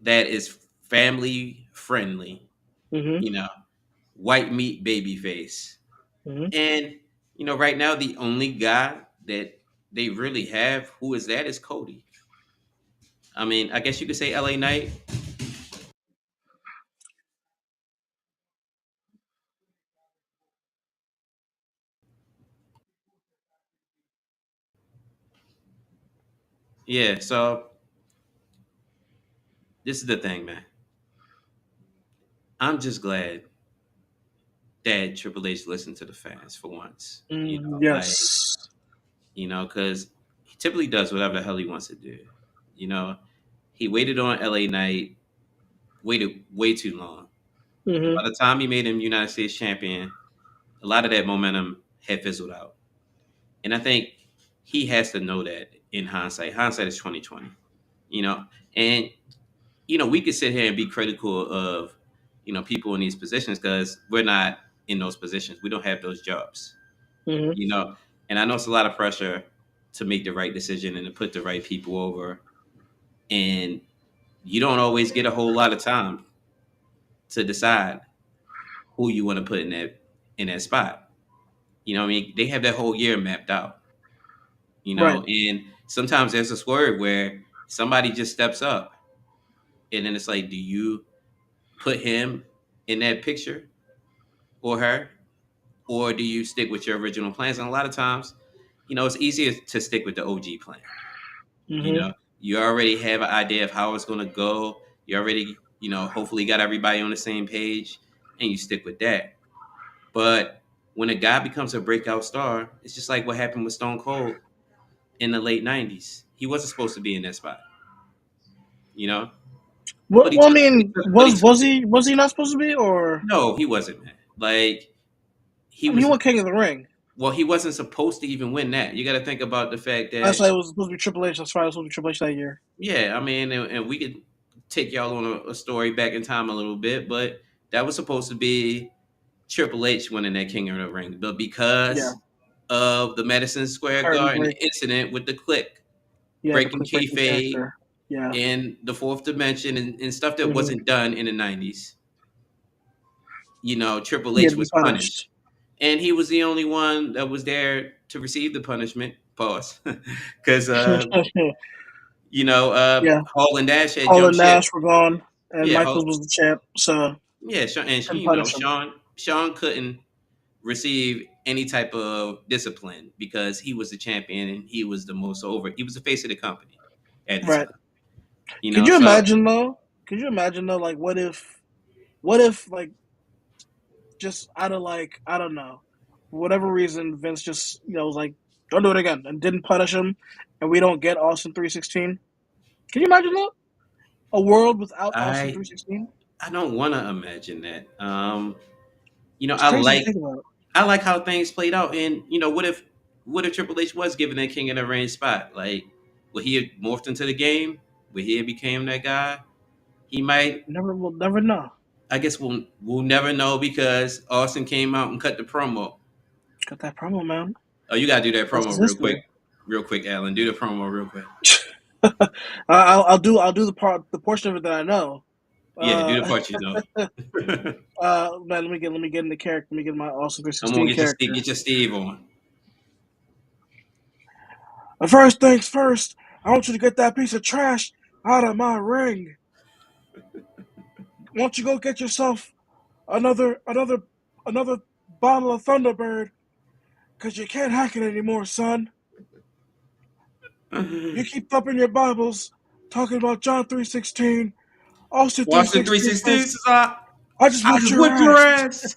that is family friendly. Mm-hmm. You know, white meat baby face. Mm-hmm. And right now the only guy that they really have who is that is Cody. I mean, I guess you could say LA Knight. Yeah, so this is the thing, man. I'm just glad that Triple H listened to the fans for once. Like, Yes. because he typically does whatever the hell he wants to do. You know, he waited on LA Knight, waited way too long. And Mm-hmm. by the time he made him United States champion, a lot of that momentum had fizzled out. And I think he has to know that in hindsight. Hindsight is 2020. You know, and we could sit here and be critical of people in these positions because we're not in those positions. We don't have those jobs. Mm-hmm. You know, and I know it's a lot of pressure to make the right decision and to put the right people over. And you don't always get a whole lot of time to decide who you want to put in that spot. What I mean? They have that whole year mapped out. Right. And sometimes there's a swerve where somebody just steps up, and then it's like, do you put him in that picture or her, or do you stick with your original plans? And a lot of times, it's easier to stick with the OG plan. You Mm-hmm. know, you already have an idea of how it's going to go. You already, hopefully got everybody on the same page, and you stick with that. But when a guy becomes a breakout star, it's just like what happened with Stone Cold in the late '90s. He wasn't supposed to be in that spot, you know. But he Well, I took, he mean, took but he was took was it. he was he not supposed to be? Or No, he wasn't, man. Like he I mean, he was. won King of the Ring. Well, he wasn't supposed to even win that. You got to think about the fact That's that, why it was supposed to be Triple H. That's why it was supposed to be Triple H that year. yeah, I mean, and we could take y'all on a story back in time a little bit, but that was supposed to be Triple H winning that King of the Ring, but Yeah. because of the Madison Square Curtain Garden break. incident with the Click Yeah, the breaking click breaking kayfabe character. Yeah. and the fourth dimension and stuff that Mm-hmm. wasn't done in the '90s, Triple He had H to be was punished. punished, and he was the only one that was there to receive the punishment. Pause, because Yeah. Hall and Dash had Hall jumped and ship. Nash were gone, and Yeah, Hall, Michaels was the champ, so yeah, and couldn't punish him. Sean couldn't receive any type of discipline because he was the champion and he was the most over. He was the face of the company at the Right. time. Could you So imagine though? Could you imagine though? Like, what if, like, just out of like, I don't know, for whatever reason, Vince just was like, don't do it again, and didn't punish him, and we don't get Austin 316. Can you imagine that? A world without Austin I 316? I don't want to imagine that. It's I crazy to like think about. I like how things played out, and what if Triple H was given that King of the Ring spot? Like, would he have morphed into the game? Would he have became that guy? He might. We'll never know. I guess we'll never know because Austin came out and cut the promo. Got that promo, man. Oh, you gotta do that That's promo his history. real quick, Alan. Do the promo real quick. I'll do the portion of it that I know. Yeah, do the Uh, part you know. man, let me get in the character. Let me get my Austin Come on, 316 character. Get your Steve on. But first things first, I want you to get that piece of trash out of my ring. Why don't you go get yourself another bottle of Thunderbird? Cause you can't hack it anymore, son. You keep thumping your Bibles. talking about John 3:16, Austin Washington 3:16 316 says, says, "I just I whipped just your whipped your ass." ass.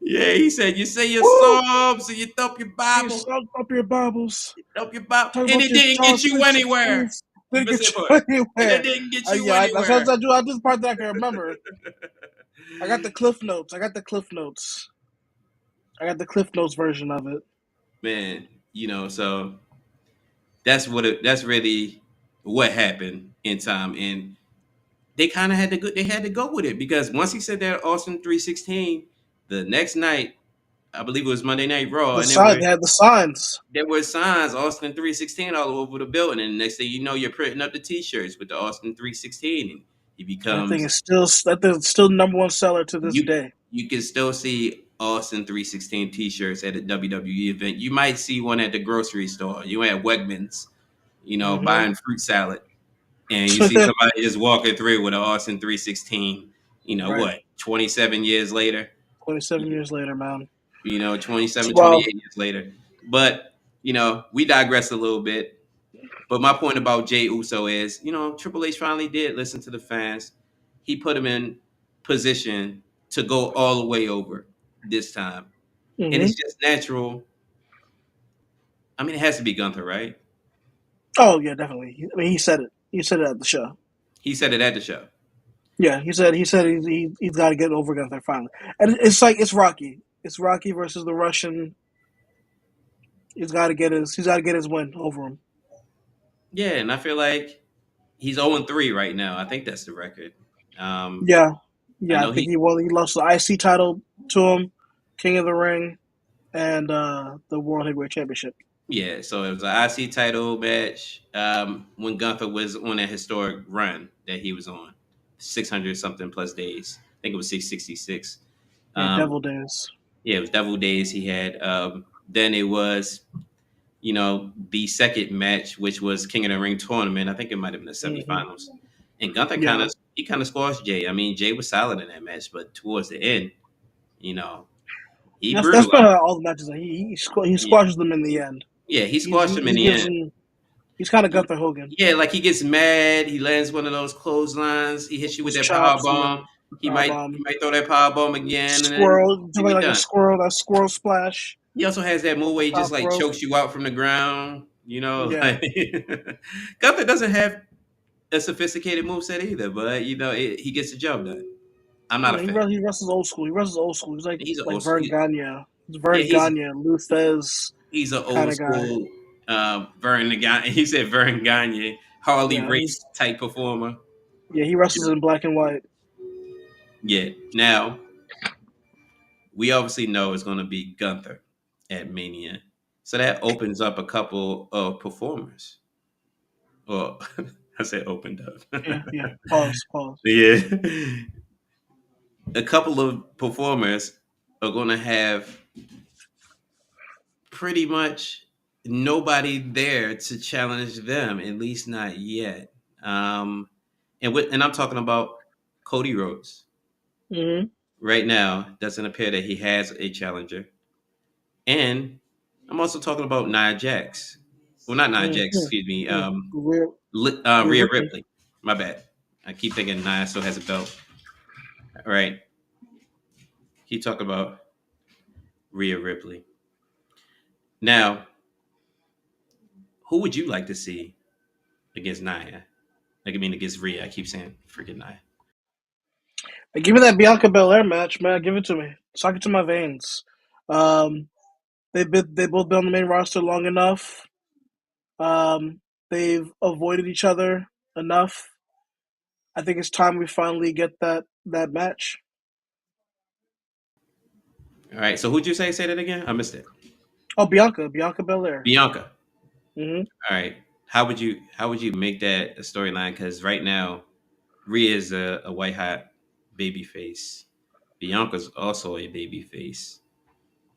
Yeah, he said, you say your Woo! psalms and you thump your You Bible, suck up your Bibles. thump your Bible, Talking and about it your didn't John get you 3:16 anywhere. You didn't missed get that you part. And it anywhere. didn't get you Yeah, that's what anywhere. I do. I just part that I can remember. I got the Cliff Notes. I got the Cliff Notes. I got the Cliff Notes version of it. Man, so that's really what happened in time. And they kind of had to go with it because once he said that Austin 316, the next night, I believe it was Monday Night Raw, The and sign. They had the signs. there were signs Austin 316 all over the building, and the next thing you know, you're printing up the T-shirts with the Austin 316, and he That thing becomes is still number one seller to this you. day. You can still see Austin 316 T-shirts at a WWE event. You might see one at the grocery store. You at Wegmans, Mm-hmm. buying fruit salad, and you see somebody just walking through with an Austin 316. Right. What? 27 years later. 27 years later, man. It's 27, wild. 28 years later. But, we digress a little bit. But my point about Jay Uso is, Triple H finally did listen to the fans. He put him in position to go all the way over this time. And Mm-hmm. it's just natural. I mean, it has to be Gunther, right? Oh yeah, definitely. I mean, he said it. He said it at the show. He said it at the show. Yeah, he said he's got to get over Gunther finally. And it's like it's Rocky. It's Rocky versus the Russian. He's got to get his win over him. Yeah, and I feel like he's 0-3 right now. I think that's the record. Um, Yeah, I yeah. I know think he, he lost the IC title to him, King of the Ring, and the World Heavyweight Championship. yeah, so it was an IC title match when Gunther was on that historic run that he was on, 600 something plus days. I think it was 666. Yeah, Um, Devil Days. yeah, it was Devil Days he had. Then it was, the second match, which was King of the Ring tournament. I think it might have been the Hmm. semifinals. And Gunther Yeah, kind of squashed Jay. I mean, Jay was solid in that match, but towards the end, you know, he that's brutalized. been all the matches. He Yeah, squashes them in the end. yeah, he He's squashed he, him in he the gives end. him. He's kind of Gunther Hogan. Yeah, like he gets mad. He lands one of those clotheslines. He hits you with Those that power chops and bomb. then He power might he bomb. might throw that power bomb again, and then Squirrel, he be something like a done. squirrel. That squirrel splash. He also has that move Off where the he just top like rope. chokes you out from the ground. Yeah. Like Gunther doesn't have a sophisticated moveset either, but he gets the job done. I'm not a fan. He wrestles old school. He wrestles old school. He's He's an like old school. Vern Gagne. He's Yeah, Vern he's Gagne, Lou Thesz he's an kind old of guy. school Vern Gagne. He said Vern Gagne, Harley Yeah, Race type performer. he wrestles in black and white. Yeah. Now we obviously know it's going to be Gunther at Mania, so that opens up a couple of performers. Well, I said opened up. Yeah, yeah. Pause, pause. Yeah, a couple of performers are going to have pretty much nobody there to challenge them, at least not yet. Um, and I'm talking about Cody Rhodes. Mm-hmm. Right now, doesn't appear that he has a challenger. And I'm also talking about Nia Jax. Well, not Nia Jax, Mm-hmm. excuse me. Rhea Rhea Ripley. Ripley. My bad. I keep thinking Nia still has a belt. All right. He talk about Rhea Ripley. Now, who would you like to see against Nia? Like, I mean, against Rhea. I keep saying freaking Nia. Hey, give me that Bianca Belair match, man. Give it to me. Suck it to my veins. Um, they both been on the main roster long enough. They've avoided each other enough. I think it's time we finally get that match. All right. So who'd you say? Say that again. I missed it. Oh, Bianca Belair. Bianca. Mm-hmm. All right. How would you make that a storyline? Because right now, Rhea is a white hot baby face. Bianca's also a baby face.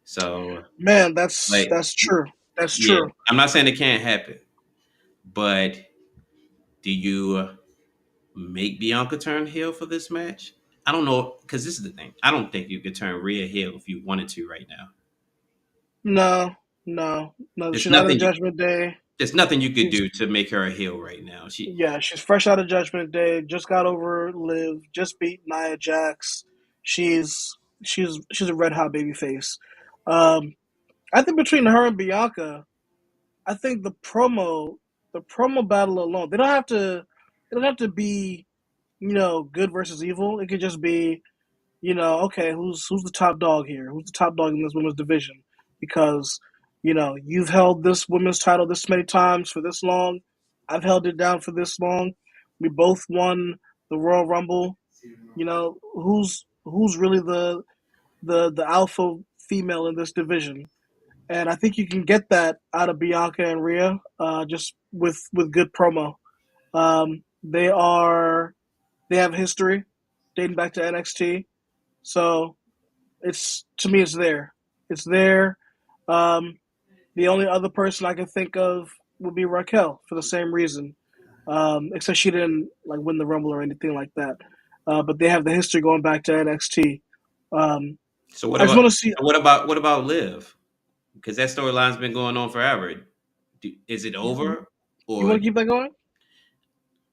So Man, that's like that's true. That's yeah, true. I'm not saying it can't happen, but do you make Bianca turn heel for this match? I don't know because this is the thing. I don't think you could turn Rhea heel if you wanted to right now. No, no, no. There's She's not in the nothing you Judgment Day. There's nothing you could She's do to make her a heel right now. She Yeah, she's fresh out of Judgment Day. Just got over Liv. Just beat Nia Jax. She's a red hot baby face. Um, I think between her and Bianca, I think the promo battle alone, they don't have to be good versus evil. It could just be okay, who's the top dog here? Who's the top dog in this women's division? Because you've held this women's title this many times for this long. I've held it down for this long. We both won the Royal Rumble. Who's really the alpha female in this division? And I think you can get that out of Bianca and Rhea, just with good promo. They have history dating back to NXT, so it's to me it's there. It's there. Um, the only other person I can think of would be Raquel for the same reason, except she didn't like win the Rumble or anything like that. But they have the history going back to NXT. Um, so what I just about want to see. what about Liv? Because that storyline's been going on forever. Is it You, over, you or want to keep that going?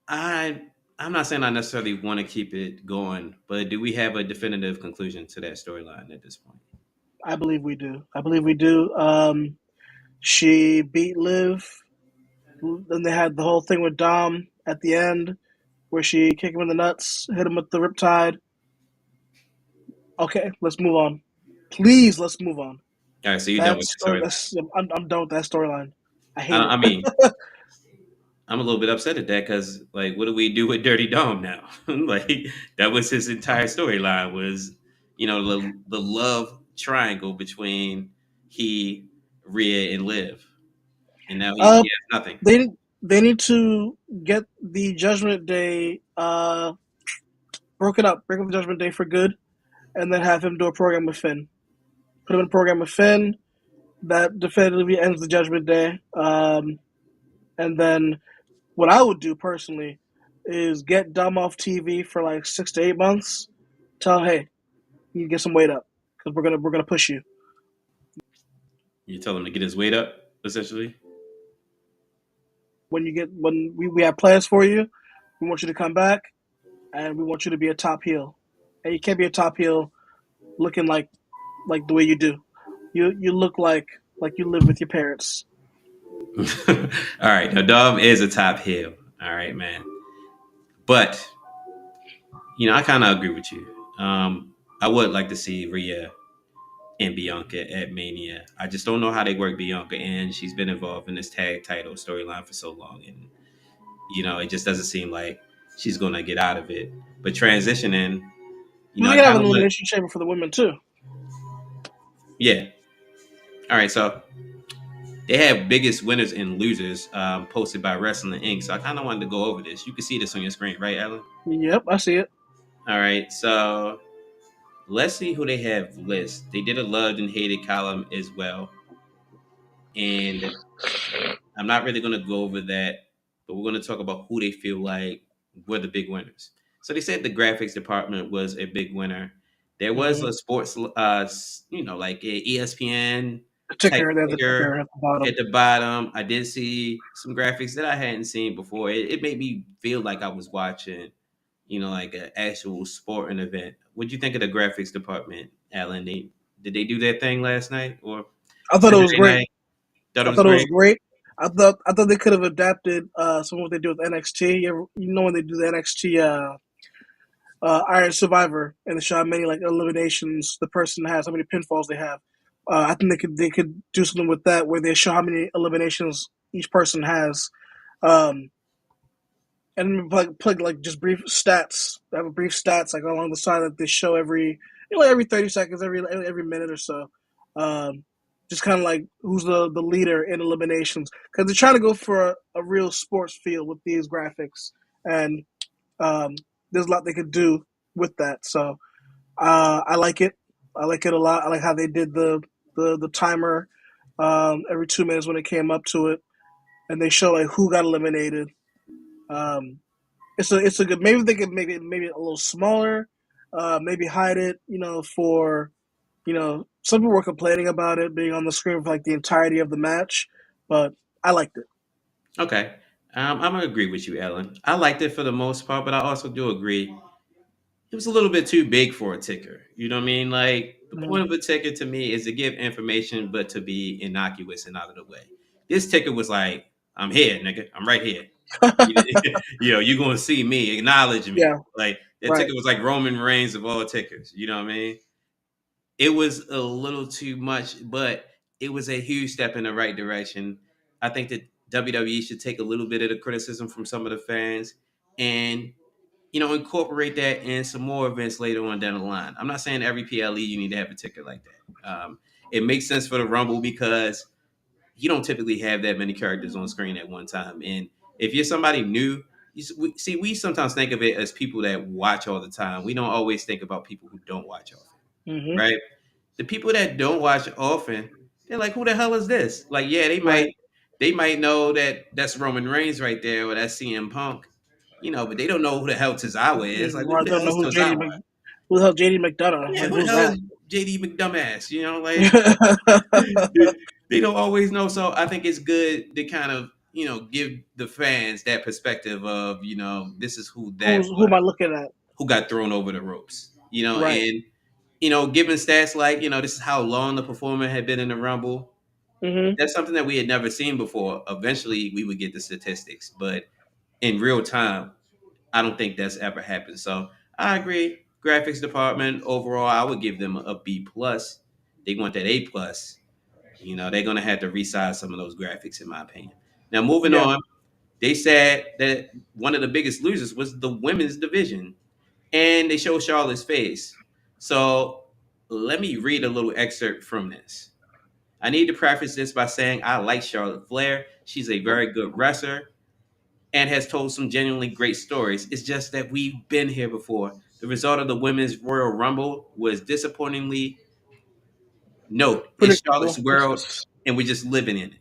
I? I'm not saying I necessarily want to keep it going, but do we have a definitive conclusion to that storyline at this point? I believe we do. I believe we do. She beat Liv. Then they had the whole thing with Dom at the end, where she kicked him in the nuts, hit him with the riptide. Okay, let's move on. Please, let's move on. All right, so you're done with That's the storyline. I'm done with that storyline. I hate I it. mean, I'm a little bit upset at that because, like, what do we do with Dirty Dom now? Like, that was his entire storyline was, the love triangle between he, Rhea, and Liv, and now he uh, has nothing. they need to get the Judgment Day broken up. Break up the Judgment Day for good, and then have him do a program with Finn. Put him in a program with Finn that definitively ends the Judgment Day. And then what I would do personally is get Dom off TV for like 6 to 8 months. Tell him, hey, you get some weight up because we're gonna push you. You tell him to get his weight up, essentially. When we have plans for you, we want you to come back and we want you to be a top heel. And you can't be a top heel looking like the way you do. You look like you live with your parents. All right, now Dom is a top heel. All right, man. But I kind of agree with you. I would like to see Rhea and Bianca at Mania. I just don't know how they work Bianca, and she's been involved in this tag title storyline for so long, and it just doesn't seem like she's gonna get out of it. But transitioning, Well, they I can have kind an of want, elimination chamber for the women too. yeah. All right, so they have biggest winners and losers posted by Wrestling Inc. So I kind of wanted to go over this. You can see this on your screen, right, Alan? Yep, I see it. All right, so let's see who they have list. They did a loved and hated column as well, and I'm not really going to go over that, but we're going to talk about who they feel like were the big winners. So they said the graphics department was a big winner. There was Mm-hmm. a sports, like a ESPN The type ticker, there's a figure ticker at the bottom. at the bottom. I did see some graphics that I hadn't seen before. It made me feel like I was watching, like an actual sporting event. What'd you think of the graphics department, Alan? Did they do their thing last night or I thought it was Saturday great. night? Thought it I was thought it was great. great. I thought they could have adapted some of what they do with NXT. You know when they do the NXT Iron Survivor and they show how many like eliminations the person has, how many pinfalls they have. I think they could do something with that where they show how many eliminations each person has, um, and plug like just brief stats. They have a brief stats like along the side that they show every 30 seconds, every minute or so. Um, just kind of like who's the leader in eliminations because they're trying to go for a real sports feel with these graphics, and um, there's a lot they could do with that. So I like it. I like it a lot. I like how they did the timer every 2 minutes when it came up to it, and they show like who got eliminated. Um, it's a good. Maybe they could make it maybe a little smaller. Maybe hide it. For some people were complaining about it being on the screen for like the entirety of the match, but I liked it. Okay. I'm gonna agree with you, Ellen. I liked it for the most part, but I also do agree it was a little bit too big for a ticker. You know what I mean? Like the Mhm. point of a ticker to me is to give information, but to be innocuous and out of the way. This ticker was like, "I'm here, nigga. I'm right here. You're gonna see me. Acknowledge me." Yeah, Like that right. ticker was like Roman Reigns of all tickers. You know what I mean? It was a little too much, but it was a huge step in the right direction. I think that WWE should take a little bit of the criticism from some of the fans and incorporate that in some more events later on down the line. I'm not saying every PLE you need to have a ticket like that. It makes sense for the Rumble because you don't typically have that many characters on screen at one time. And if you're somebody new, we sometimes think of it as people that watch all the time. We don't always think about people who don't watch often, Hmm. right? The people that don't watch often, they're like, "Who the hell is this?" Like, yeah, Right. they might know that that's Roman Reigns right there, or that's CM Punk, but they don't know who the hell Tozawa is. Like, who I the don't hell know is Tozawa? Who the hell JD McDonough? Yeah, Like, who the who's hell that? is JD McDumbass? Like they don't always know. So I think it's good to kind of give the fans that perspective of this is who that Who was am I looking at? who got thrown over the ropes. Right. And given stats like this is how long the performer had been in the Rumble. Hmm. That's something that we had never seen before. Eventually, we would get the statistics, but in real time, I don't think that's ever happened. So I agree. Graphics department overall, I would give them a B plus. They want that A plus. They're gonna have to resize some of those graphics, in my opinion. Now, moving Yeah. on, they said that one of the biggest losers was the women's division, and they show Charlotte's face. So let me read a little excerpt from this. I need to preface this by saying I like Charlotte Flair. She's a very good wrestler and has told some genuinely great stories. It's just that we've been here before. The result of the Women's Royal Rumble was disappointingly no in Charlotte's Predictable. world, and we're just living in it.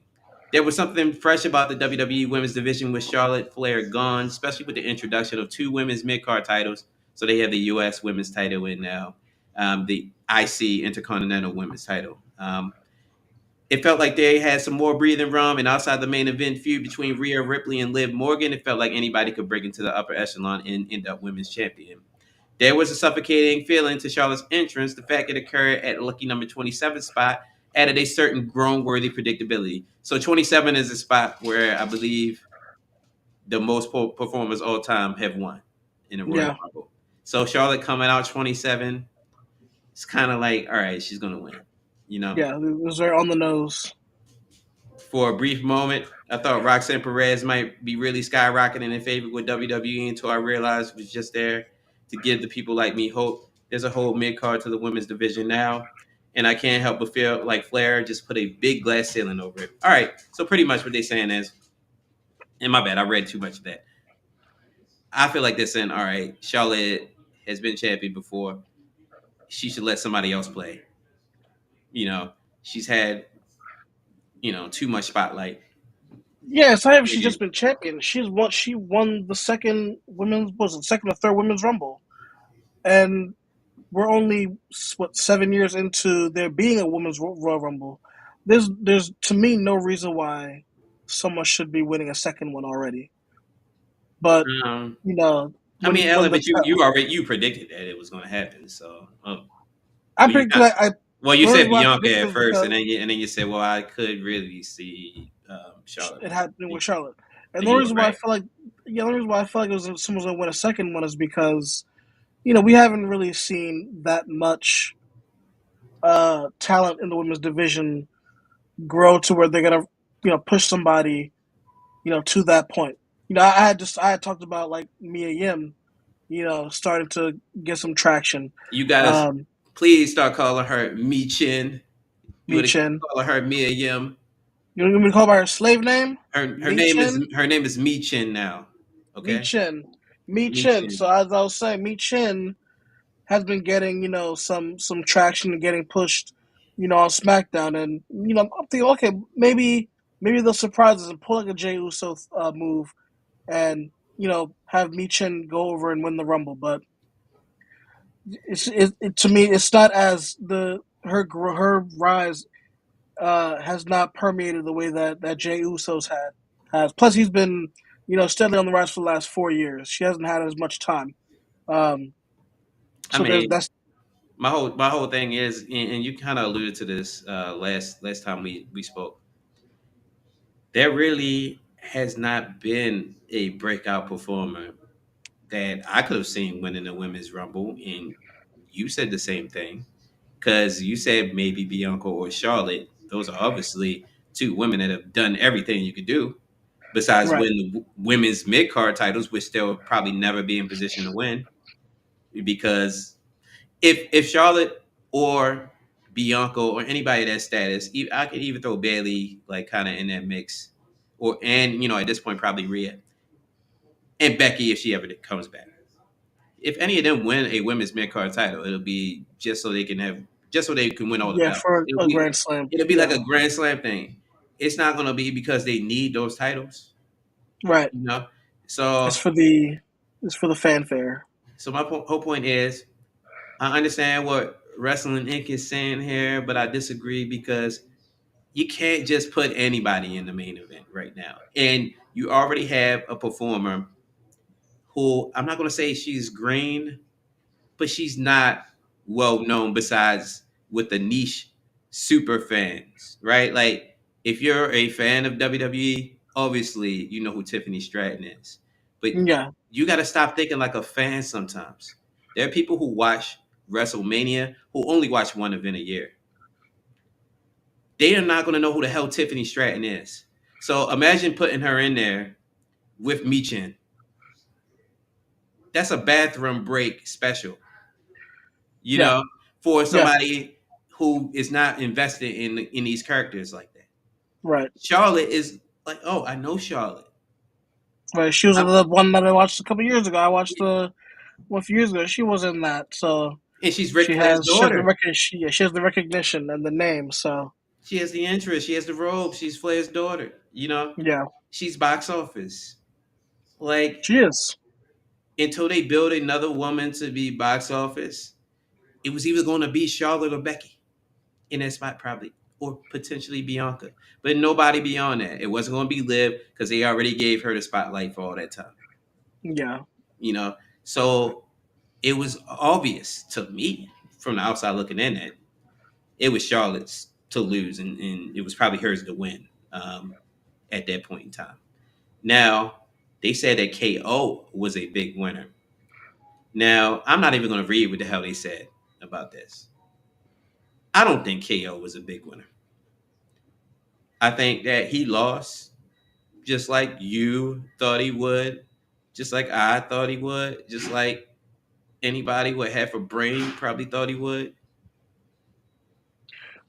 There was something fresh about the WWE Women's Division with Charlotte Flair gone, especially with the introduction of two women's mid card titles. So they have the U.S. Women's title and now the IC Intercontinental Women's title. It felt like they had some more breathing room, and outside the main event feud between Rhea Ripley and Liv Morgan, it felt like anybody could break into the upper echelon and end up women's champion. There was a suffocating feeling to Charlotte's entrance. The fact it occurred at lucky number 27 spot added a certain grown worthy predictability. So 27 is a spot where I believe the most performers all time have won in the Royal Yeah. Rumble. So Charlotte coming out 27, it's kind of like, all right, she's going to win, you know? Yeah. It was very on the nose. For a brief moment, I thought Roxanne Perez might be really skyrocketing in favor with WWE until I realized it was just there to give the people like me hope. There's a whole mid card to the women's division now, and I can't help but feel like Flair just put a big glass ceiling over it. All right, so pretty much what they're saying is, and my bad, I read too much of that. I feel like they're saying, all right, Charlotte has been champion before. She should let somebody else play. You know, she's had, too much spotlight. Yeah, it's not even she's just And been champion. She won the second women's was it second or third women's rumble. And we're only what 7 years into there being a women's Royal Rumble. There's to me no reason why someone should be winning a second one already. But you know I mean, when Ellen, the but you predicted that it was going to happen. So, I well, you predicted not, I well, you the said reason why I Bianca predicted at is first, because and then you said, well, I could really see Charlotte it winning. happened with Charlotte. And And the you were reason why I right. feel like the only reason why I feel like someone's gonna win a second one is because we haven't really seen that much talent in the women's division grow to where they're gonna push somebody to that point. I had talked about like Mia Yim, starting to get some traction. You guys, Um, please start calling her Mi Chin. You Mi would have Chin. calling her Mia Yim. You want me to call by her slave name? Her Mi name is Chin. Mi Chin now. Mi Okay, Chin. Mi Mi Chin. Chin. So as I was saying, Mi Chin has been getting some traction and getting pushed, on SmackDown, and I'm thinking, okay, maybe they'll surprise us and pull like a Jey Uso move, and have Michin go over and win the Rumble. But to me, it's not as her rise has not permeated the way that Jey Uso's had. has. Plus, he's been steadily on the rise for the last 4 years. She hasn't had as much time. Um, I so there's mean, that's my whole thing is, and you kind of alluded to this last time we spoke. There really has not been a breakout performer that I could have seen winning the women's rumble, and you said the same thing because you said maybe Bianca or Charlotte. Those are obviously two women that have done everything you could do. Besides right. win the women's mid card titles, which they'll probably never be in position to win, because if Charlotte or Bianca or anybody of that status, I could even throw Bailey like kind of in that mix, or and at this point probably Rhea and Becky if she ever comes back. If any of them win a women's mid card title, it'll be just so they can win all the Yeah, belts. for a Grand Slam. It'll be like Yeah, a Grand Slam thing. It's not gonna be because they need those titles, right. you know. It's So for the it's for the fanfare. my whole point is I understand what Wrestling Inc. is saying here, but I disagree because you can't just put anybody in the main event right now. And you already have a performer who I'm not going to say she's green, but she's not well known besides with the niche super fans, right? Like if you're a fan of WWE, obviously you know who Tiffany Stratton is. But Yeah, you got to stop thinking like a fan sometimes. There are people who watch WrestleMania who only watch one event a year. They are not going to know who the hell Tiffany Stratton is. So imagine putting her in there with Michin. That's a bathroom break special, you yeah, know, for yeah. somebody who is not invested in these characters like that. Right, Charlotte is like, oh, I know Charlotte, right. She was I'm, the one that I watched a couple years ago. I watched the one a few years ago. She was in that, so and she's Ric she Flair's has she has the daughter. record. She has the recognition and the name. So She has the interest. She has the robe. She's Flair's daughter. yeah, She's box office. Like she is. until they build another woman to be box office, it was either going to be Charlotte or Becky in that spot, probably, or potentially Bianca. But nobody beyond that. It wasn't going to be Liv because they already gave her the spotlight for all that time. Yeah, You know, so it was obvious to me from the outside looking in that it was Charlotte's to lose, and it was probably hers to win at that point in time. Now, they said that KO was a big winner. Now, I'm not even going to read what the hell they said about this. I don't think KO was a big winner. I think that he lost just like you thought he would, just like I thought he would, just like anybody with half a brain probably thought he would.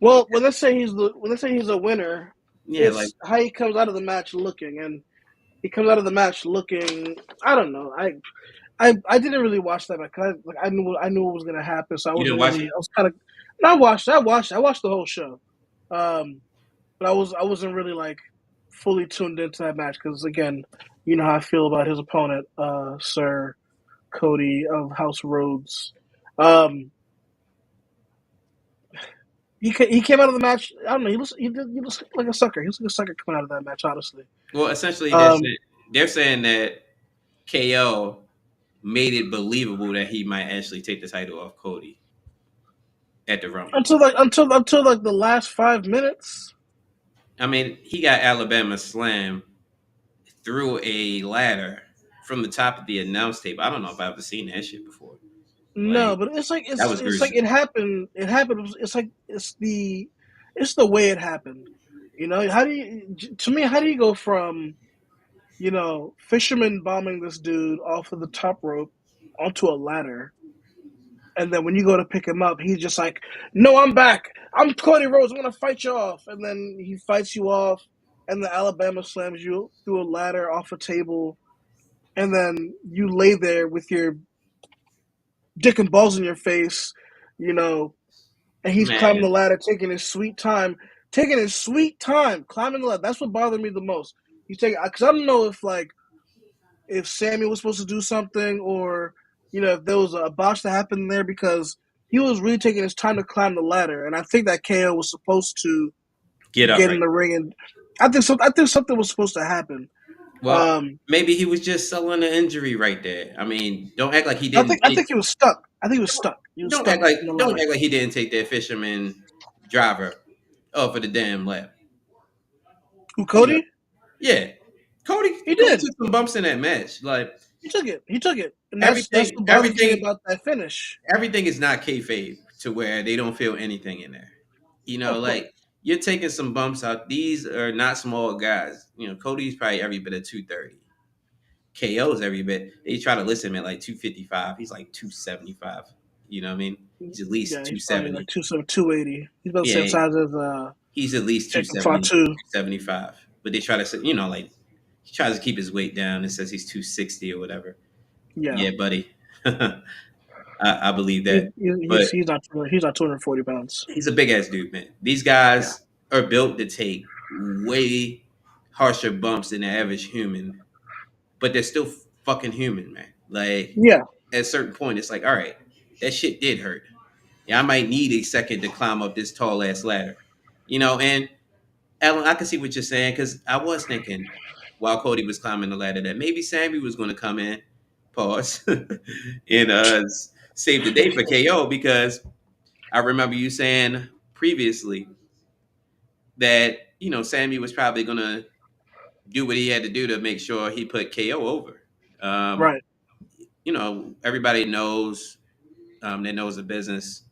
well, when they say he's a winner, Yeah, like it's how he comes out of the match looking, and he comes out of the match looking. I don't know. I didn't really watch that because I knew what was gonna happen, so I you didn't wasn't watch really. it. I was kind of. I watched the whole show, but I wasn't really like fully tuned into that match because again, you know how I feel about his opponent, Sir Cody of House Rhodes. Um, he came out of the match. I don't know. He looks like a sucker. He looks like a sucker coming out of that match. Honestly. Well, essentially, Um, they're saying that KO made it believable that he might actually take the title off Cody at the Rumble. until like the last 5 minutes. I mean, he got Alabama Slam through a ladder from the top of the announce table. I don't know if I've ever seen that shit before. No, Like but it's like that was it's like gruesome. it happened. It happened. It's like it's the way it happened. You know, how do you to me? How do you go from fisherman bombing this dude off of the top rope onto a ladder, and then when you go to pick him up, he's just like, "No, I'm back. I'm Cody Rhodes. I'm gonna fight you off," and then he fights you off, and the Alabama slams you through a ladder off a table, and then you lay there with your dick and balls in your face, you know, and he's climbing the Man, ladder, taking his sweet time climbing the ladder. That's what bothered me the most. He's taking because I don't know if Sammy was supposed to do something or if there was a botch that happened there because he was really taking his time to climb the ladder, and I think that KO was supposed to get up get right. in the ring I think something was supposed to happen. Well, Um, maybe he was just selling the injury right there. I mean, don't act like he didn't I take. think he was stuck. I think he was stuck. He was Don't stuck act like in the don't ladder. act like he didn't take that fisherman driver off of the damn lap. Who, You know, Cody? yeah. Cody He Cody did. took some bumps in that match. Like He took it. He took it, and that's everything, what bothers me everything, about that finish. everything is not kayfabe to where they don't feel anything in there. Of course, Like you're taking some bumps out. These are not small guys. Cody's probably every bit of 230. KO's every bit. They try to list him at like 255. He's like 275. You know what I mean? He's at least yeah, he's probably 270. like 280. He's about the same Yeah, size as he's at least Jacob 270, Fatu. 275. But they try to say, like he tries to keep his weight down and says he's 260 or whatever. Yeah, Yeah, buddy. I believe he, that. But he's not 240 pounds. he's a big ass dude, man. These Yeah, guys are built to take way harsher bumps than the average human, but they're still fucking human, man. Like yeah. at a certain point, it's like, all right, that shit did hurt. Yeah, I might need a second to climb up this tall ass ladder. And Alan, I can see what you're saying because I was thinking while Cody was climbing the ladder that maybe Sammy was going to come in, pause, and save the day for KO because I remember you saying previously that Sammy was probably going to do what he had to do to make sure he put KO over. Um, Right. Everybody knows that knows the business.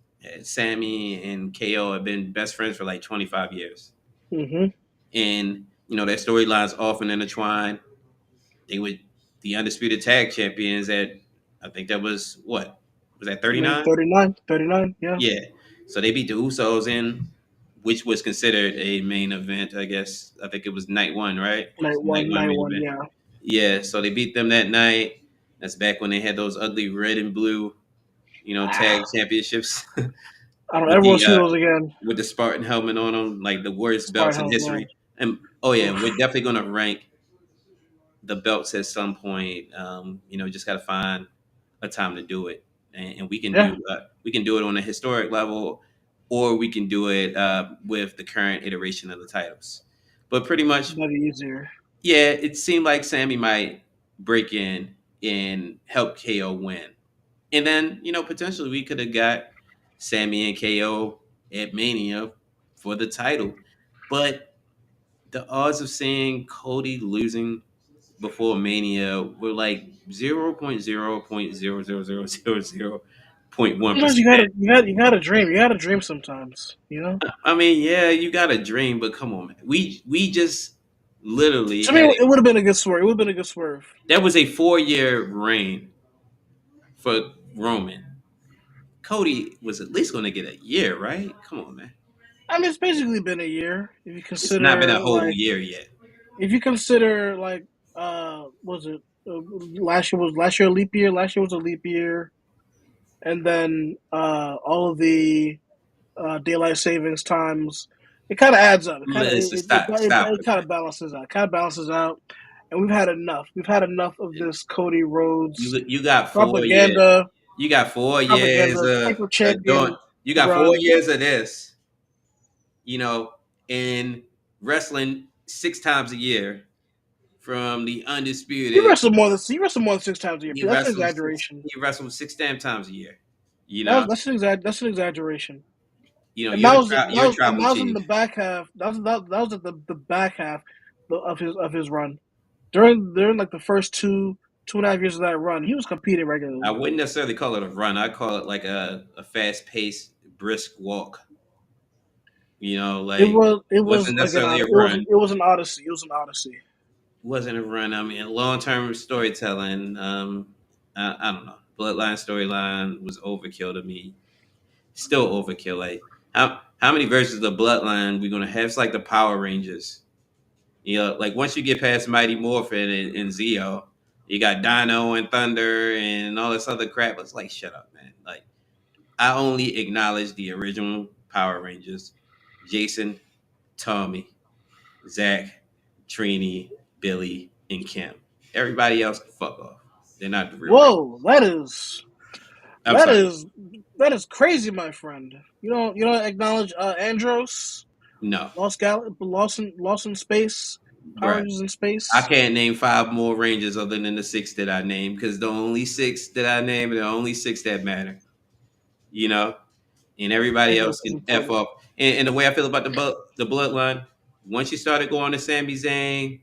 Sammy and KO have been best friends for like 25 years, Mm-hmm. and their storylines often intertwine. They were the undisputed tag champions at I think that was that 39? 39, 39. Yeah. Yeah. So they beat the Usos in which was considered a main event, I guess. I think it was night one, right? Night Night one, one night main one. event. Yeah. Yeah, so they beat them that night. That's back when they had those ugly red and blue, tag championships I don't with ever want the to see those again. Spartan helmet on them, like the worst Smart belts in hell, man. history. And oh yeah, Oof. we're definitely gonna rank the belts at some point. Just gotta find a time to do it, and Yeah, we can do it on a historic level, or we can do it with the current iteration of the titles. But pretty much, that'd be easier. yeah, it seemed like Sammy might break in and help KO win, and then potentially we could have got Sammy and KO at Mania for the title, but the odds of seeing Cody losing before Mania were like 0.0.00000.1%. Sometimes you gotta dream. You gotta dream sometimes. You know. I mean, yeah, you got a dream, but come on, man. We just literally To me, had it would have been a good swerve. It would have been a good swerve. that was a 4-year reign for Roman. Cody was at least going to get a year, right? Come on, man. I mean, it's basically been a year if you It's not been a consider whole year yet. was it last year a leap year? Last year was a leap year, and then all of the daylight savings times. It kind of adds up. It kind of Listen, stop it it, kind man. of balances out. Kind of balances out, and we've had enough. We've had enough of this Cody Rhodes You got 4 years. propaganda, You got 4 years paper of doing. champion You got four run. years of this. You know, in wrestling 6 times a year from the undisputed. He wrestled more than 6 times a year. He That's an wrestles. exaggeration. He wrestles six damn times a year. You know. That's an exaggeration. And You're you're a tribal that was in chief. the back half. That was at the back half of his run. During like the first 2.5 years of that run, he was competing I regularly. wouldn't necessarily call it a run. I call it like a fast paced, brisk walk. Like It was wasn't like necessarily a run. it was an odyssey. It was an odyssey. Wasn't a run. I mean, long term storytelling. I don't know. Bloodline storyline was overkill to me. Still overkill. Like how many versions of Bloodline we gonna have? It's like the Power Rangers. Like once you get past Mighty Morphin and Zeo, you got Dino and Thunder and all this other crap. It's like shut up, man. Like I only acknowledge the original Power Rangers: Jason, Tommy, Zach, Trini, Billy, and Kim. Everybody else, fuck off. They're not the real Rangers. Whoa, I'm that sorry. is that is crazy, my friend. You don't acknowledge Andros. No, Lost in space. Power bruh. Rangers in I space. can't name five more Rangers other than the six that I named because the only six that I named are the only six that matter. You know, and everybody Anything else else is can f important. up. And the way I feel about the bloodline, once you started going to Sami Zayn,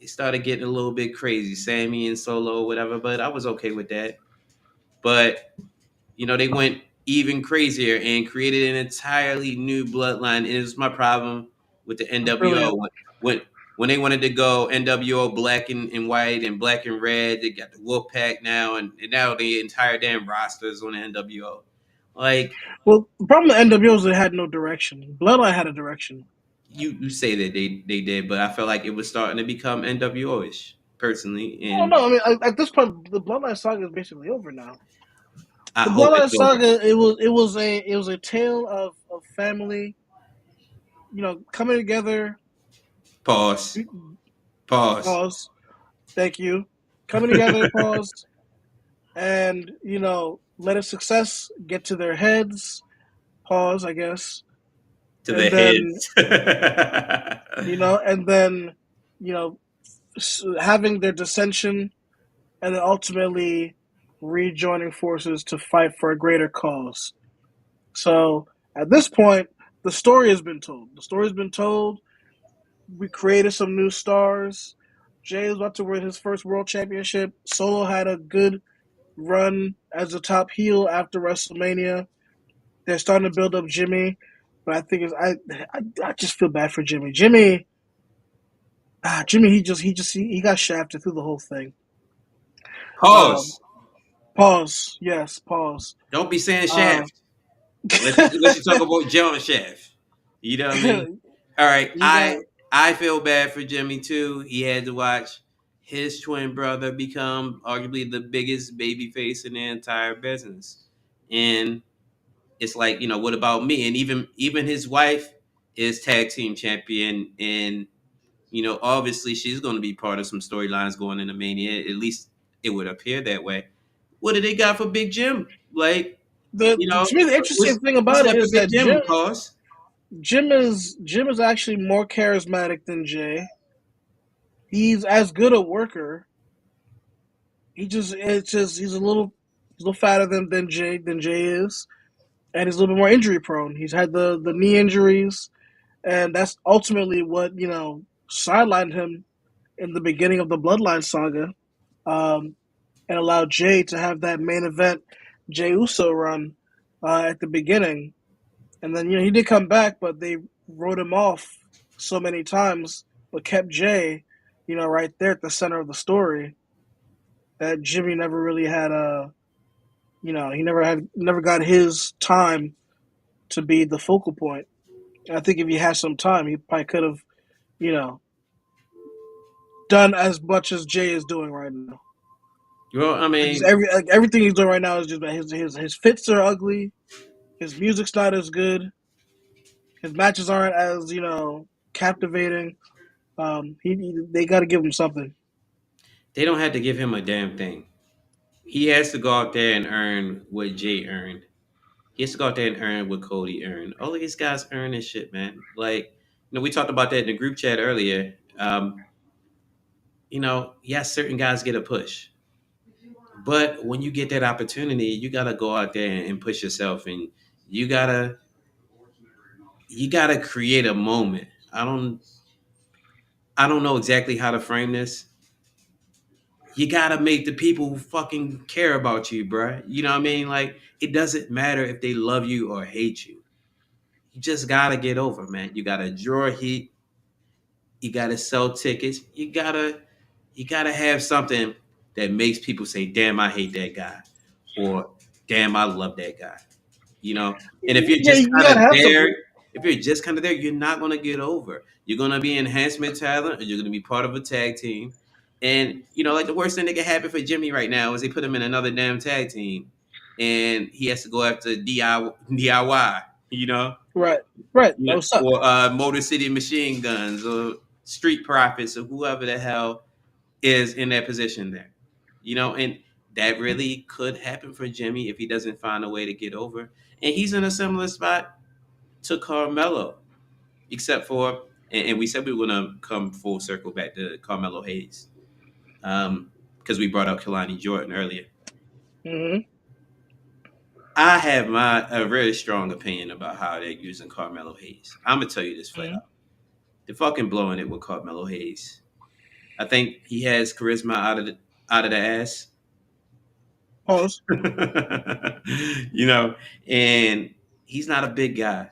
it started getting a little bit crazy. Sammy and Solo, whatever. But I was okay with that. But they went even crazier and created an entirely new bloodline. And it was my problem with the NWO Brilliant. when when they wanted to go NWO black and white and black and red. They got the Wolfpack now, and now the entire damn roster is on the NWO. Like Well, the problem with NWO is they had no direction. Bloodline had a direction. you say that they did, but I felt like it was starting to become NWO ish personally, Oh and no, I mean at this point the Bloodline saga is basically over now. I The hope Bloodline it's over. saga it was a tale of family, coming together. Pause. Pause. Pause. Thank you. Coming together. Pause. And let a success get to their heads. Pause. I guess. To the And then heads. and then you know having their dissension, and then ultimately rejoining forces to fight for a greater cause. So at this point, the story has been told. The story's been told. We created some new stars. Jay was about to win his first world championship. Solo had a good run as a top heel after WrestleMania. They're starting to build up Jimmy, but I think I just feel bad for Jimmy. Jimmy, he got shafted through the whole thing. Um, Pause. Pause. Yes, pause. Don't be saying Um, Shaft. Unless you talk about John Shaft. You know what I mean? All right. you I got I feel bad for Jimmy too. He had to watch his twin brother become arguably the biggest baby face in the entire business. And it's like, what about me? And even his wife is tag team champion, and obviously she's going to be part of some storylines going into Mania. At least it would appear that way. What do they got for Big Jim? Like, to me the interesting thing what's about it left of is Big that Jim? Cause Jim is actually more charismatic than Jay. He's as good a worker. He's a little fatter than Jay is, and he's a little bit more injury prone. He's had the knee injuries, and that's ultimately what sidelined him in the beginning of the Bloodline saga, um, and allowed Jay to have that main event Jay Uso run at the beginning. And then he did come back, but they wrote him off so many times, but kept Jay, right there at the center of the story. That Jimmy never really had he never got his time to be the focal point. And I think if he had some time, he probably could have, you know, done as much as Jay is doing right now. well, I Just mean, everything he's doing right now is just that his fits are ugly, his music's not as good, his matches aren't as captivating. They got to give him something. they don't have to give him a damn thing. He has to go out there and earn what Jay earned. He has to go out there and earn what Cody earned. All of these guys earn this shit, man. Like, we talked about that in the group chat earlier. Yes, certain guys get a push. But when you get that opportunity, you gotta go out there and push yourself, and you gotta you gotta create a moment. I don't know exactly how to frame this. You gotta make the people fucking care about you, bruh. You know what I mean? Like, it doesn't matter if they love you or hate you. You just gotta get over, man. You gotta draw heat. You gotta sell tickets. You gotta have something that makes people say, "Damn, I hate that guy," or "Damn, I love that guy." And if you're Yeah, just you kind gotta of have there, something. if you're just kind of there, you're not gonna get over. You're gonna be enhancement talent, or you're gonna be part of a tag team. And like the worst thing that can happen for Jimmy right now is they put him in another damn tag team, and he has to go after DIY. You know, Right, right. That yeah, would suck. or Motor City Machine Guns, or Street Profits, or whoever the hell is in that position there. And that really could happen for Jimmy if he doesn't find a way to get over. And he's in a similar spot to Carmelo. except for, and we said we were gonna come full circle back to Carmelo Hayes, because we brought up Kalani Jordan earlier. Hmm. I have a very strong opinion about how they're using Carmelo Hayes. I'm gonna tell you this flat Hmm. out. They're fucking blowing it with Carmelo Hayes. I think he has charisma out of the ass. Pause. you know, and he's not a big guy.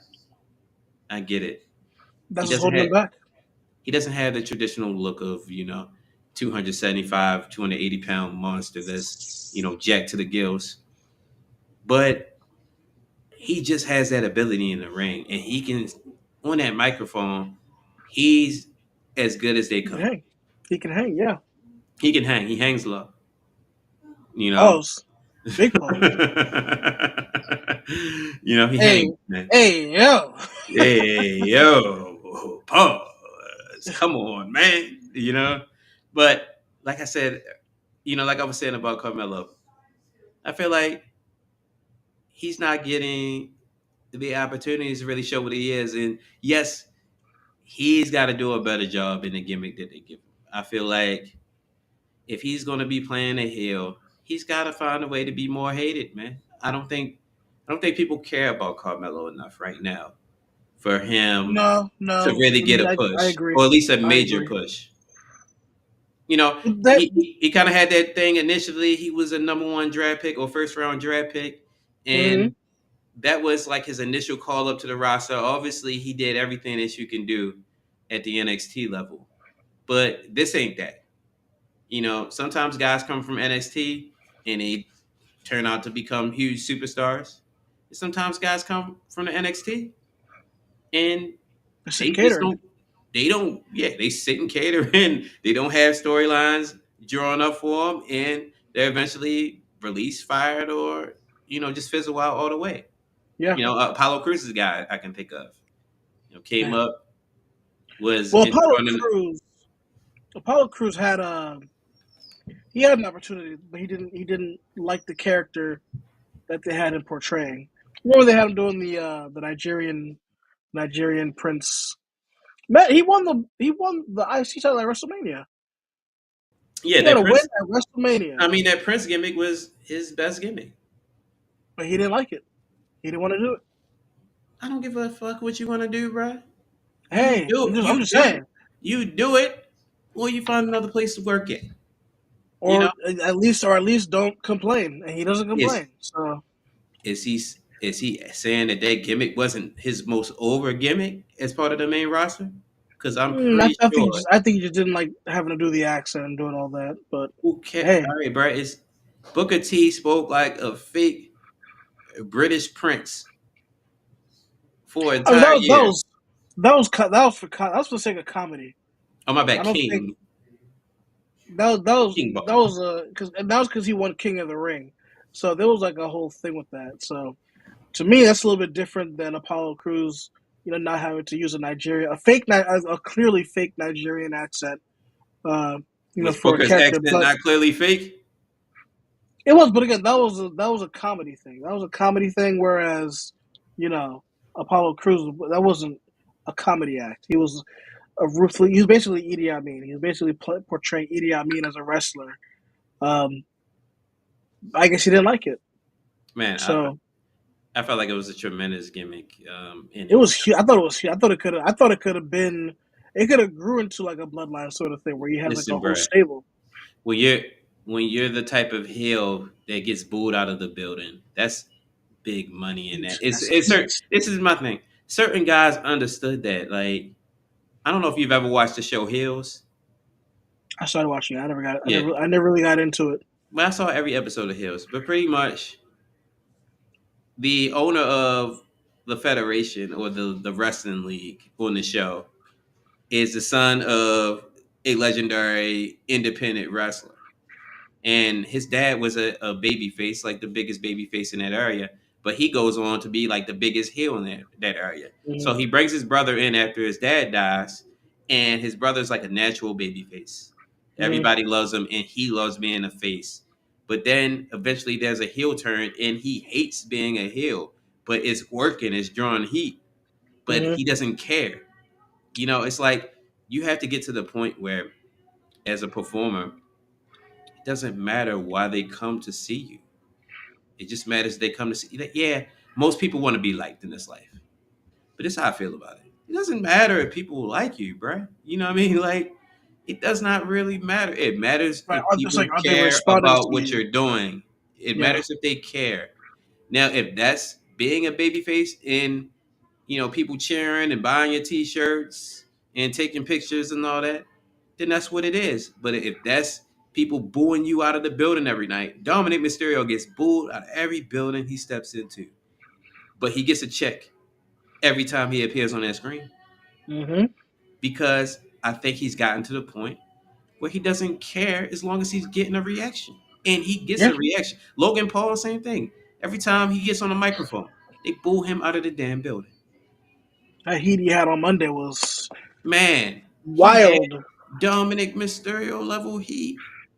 I get it. He That's what's doesn't holding have him back. he doesn't have the traditional look of 275, 280 pound monster that's jacked to the gills, but he just has that ability in the ring, and he can on that microphone. He's as good as they He can come. hang. He can hang. Yeah. He can hang. He hangs low. You know. Pause. Big pause. He Hey, hangs, man. hey, yo. Hey, yo, pause. Come on, man. But like I said, like I was saying about Carmelo, I feel like he's not getting the opportunities to really show what he is. And yes, he's got to do a better job in the gimmick that they give him. I feel like if he's going to be playing a heel, he's got to find a way to be more hated, man. I don't think people care about Carmelo enough right now for him No, to no. really I get mean, a I push, agree. or at least a I major agree. push. That. He kind of had that thing initially. He was a number one draft pick or first round draft pick, Hmm. and that was like his initial call up to the roster. Obviously, he did everything that you can do at the NXT level, but this ain't that. Sometimes guys come from NXT and they turn out to become huge superstars. And sometimes guys come from the NXT and They sit they in just catering. don't, yeah, they sit and cater and they don't have storylines drawn up for them, and they're eventually released, fired, or, just fizzle out all the way. Yeah. Apollo Cruz's guy I can think of, came Man. up, was Well, in front of, Apollo Cruz had he had an opportunity, but he didn't like the character that they had him portraying. What were they had him doing the Nigerian prince? Man, he won the IC title at WrestleMania. yeah, He had that a win Prince. at WrestleMania, I mean, that Prince gimmick was his best gimmick. but he didn't like it. He didn't want to do it. I don't give a fuck what you want to do, bro. You Hey, do I'm you just do saying. you do it, or you find another place to work at. You know, Or at least don't complain, and he doesn't is complain. So is he is he saying that gimmick wasn't his most over gimmick as part of the main roster? Because I'm I, pretty I think he sure. just I think he just didn't like having to do the accent and doing all that. But Who cares? hey, All right, bro. It's Booker T spoke like a fake British prince for an I mean entire year. that was for the sake of comedy. Oh my bad, I don't think King King that Booker. was because he won King of the Ring, so there was like a whole thing with that. So to me, that's a little bit different than Apollo Cruz. Not having to use a clearly fake Nigerian accent. Uh, Was for a Booker's character, accent but not clearly fake? it was. But again, that was a comedy thing. That was a comedy thing. Whereas, you know, Apollo Cruz, that wasn't a comedy act. He was he was basically Idi Amin. He was basically portraying Idi Amin as a wrestler. Um, I guess he didn't like it. Man, So I felt like it was a tremendous gimmick in it it. was. I thought it was. I thought it could have. I thought it could have been. It could have grew into like a bloodline sort of thing where you had like a Listen, whole bro, stable. when you're the type of heel that gets booed out of the building, that's big money in that. It's certain. This is my thing. Certain guys understood that. Like, I don't know if you've ever watched the show Heels. I started watching it. I never got. Yeah, I never really got into it. but I saw every episode of Heels. But pretty much, the owner of the federation or the wrestling league on the show is the son of a legendary independent wrestler. And his dad was a baby face, like the biggest baby face in that area. But he goes on to be like the biggest heel in that area. So Mhm. he brings his brother in after his dad dies, and his brother's like a natural baby face. Mhm. Everybody loves him, and he loves being a face. But then eventually there's a heel turn, and he hates being a heel, but it's working, it's drawing heat, but Mhm. he doesn't care. It's like you have to get to the point where, as a performer, it doesn't matter why they come to see you. It just matters they come to see you. Yeah, most people want to be liked in this life, but this is how I feel about it. It doesn't matter if people like you, bruh. You know what I mean? Like, it does not really matter. It matters Right? if It's like, people are they care responding about to what you? you're doing. It Yeah. matters if they care. Now, if that's being a babyface and people cheering and buying your t-shirts and taking pictures and all that, then that's what it is. But if that's people booing you out of the building every night, Dominic Mysterio gets booed out of every building he steps into, but he gets a check every time he appears on that screen Hmm. because I think he's gotten to the point where he doesn't care as long as he's getting a reaction, and he gets Yeah. a reaction. Logan Paul, same thing. Every time he gets on a microphone, they boo him out of the damn building. That heat he had on Monday was Man, he wild. had Dominic Mysterio level heat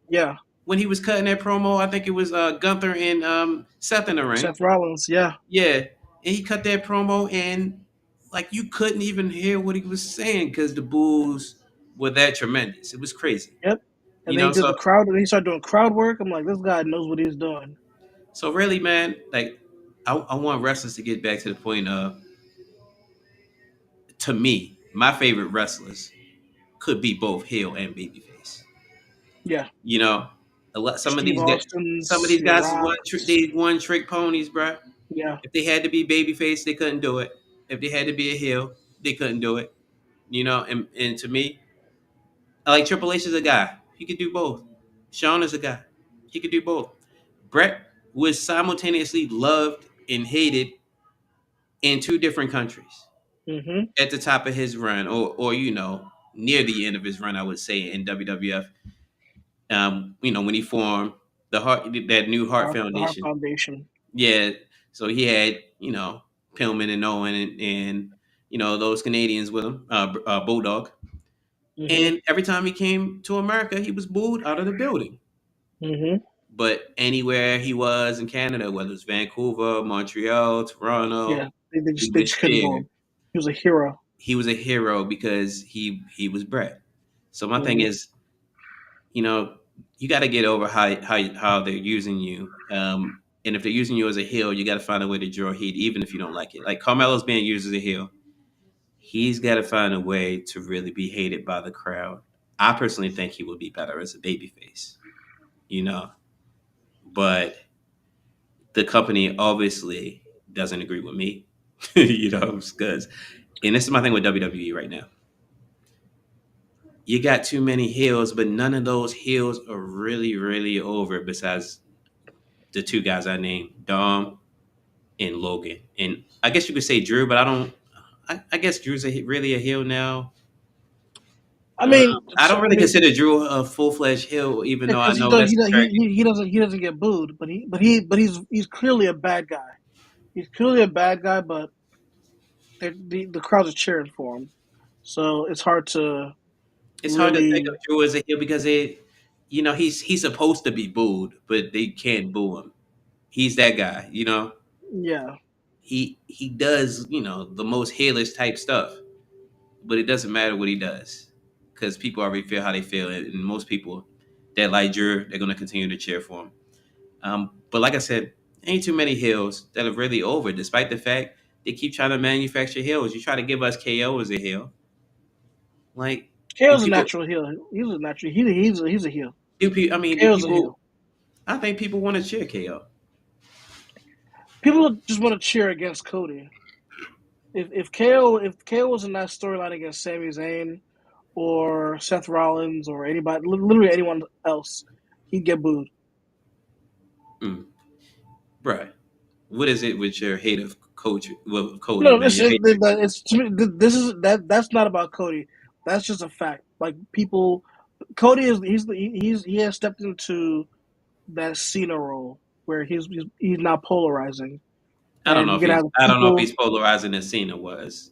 Yeah. when he was cutting that promo. I think it was Gunther and Seth in the ring. Seth Rollins. Yeah. Yeah, and he cut that promo, and like you couldn't even hear what he was saying because the boos were that tremendous. It was crazy, Yep. And you then he know. did So, the crowd, and he started doing crowd work. I'm like, this guy knows what he's doing. so really, man, like I want wrestlers to get back to the point of, to me, my favorite wrestlers could be both heel and babyface. Yeah. You know, a lot. Some of Steve these guys, some of Austin's, these your guys is Rocks. they one trick ponies, bro. Yeah. If they had to be babyface, they couldn't do it. If they had to be a heel, they couldn't do it. And to me, I like Triple H is a guy. He could do both. Shawn is a guy. He could do both. Brett was simultaneously loved and hated in two different countries Hmm. at the top of his run, or near the end of his run, I would say in WWF. When he formed that new Heart The Heart Foundation. Foundation. Yeah, so he had Pillman and Owen and those Canadians with him, Bulldog. Hmm. And every time he came to America, he was booed out of the building. Hmm. But anywhere he was in Canada, whether it's Vancouver, Montreal, Yeah. Toronto, he They was just couldn't boo shared. him. He was a hero. He was a hero because he was Brett. So my thing Hmm. is, you know, you got to get over how they're using you. And if they're using you as a heel, you got to find a way to draw heat, even if you don't like it. Like Carmelo's being used as a heel, he's got to find a way to really be hated by the crowd. I personally think he would be better as a babyface, you know, but the company obviously doesn't agree with me, because, and this is my thing with WWE right now. You got too many heels, but none of those heels are really, really over. Besides the two guys I named, Dom and Logan. And I guess you could say Drew, but I don't. I guess Drew's really a heel now. I mean, I don't I really mean, consider Drew a full fledged heel, even though I because know that's a tragic. he doesn't get booed, but he's clearly a bad guy. He's clearly a bad guy, but the crowds are cheering for him, so it's hard to It's hard to think of really. Drew as a heel because he's supposed to be booed, but they can't boo him. He's that guy. Yeah. He does the most heelish type stuff, but it doesn't matter what he does because people already feel how they feel, and most people that like Drew, they're gonna continue to cheer for him. But like I said, ain't too many heels that are really over, despite the fact they keep trying to manufacture heels. You try to give us KO as a heel, like do KO's a people? natural heel. He's a natural. He's a heel. Do people? I mean, do KO's a people? heel. I think people want to cheer KO. People just want to cheer against Cody. If KO was in that storyline against Sami Zayn or Seth Rollins or anybody, literally anyone else, he'd get booed. Mm, right. What is it with your hate of Coach? Well, Cody, No, man, this your is hate. it's to me. This is that's not about Cody. That's just a fact. Like people, Cody is he has stepped into that Cena role where he's now polarizing, I don't and know you're if gonna he's. have I don't know if people. he's polarizing as Cena was.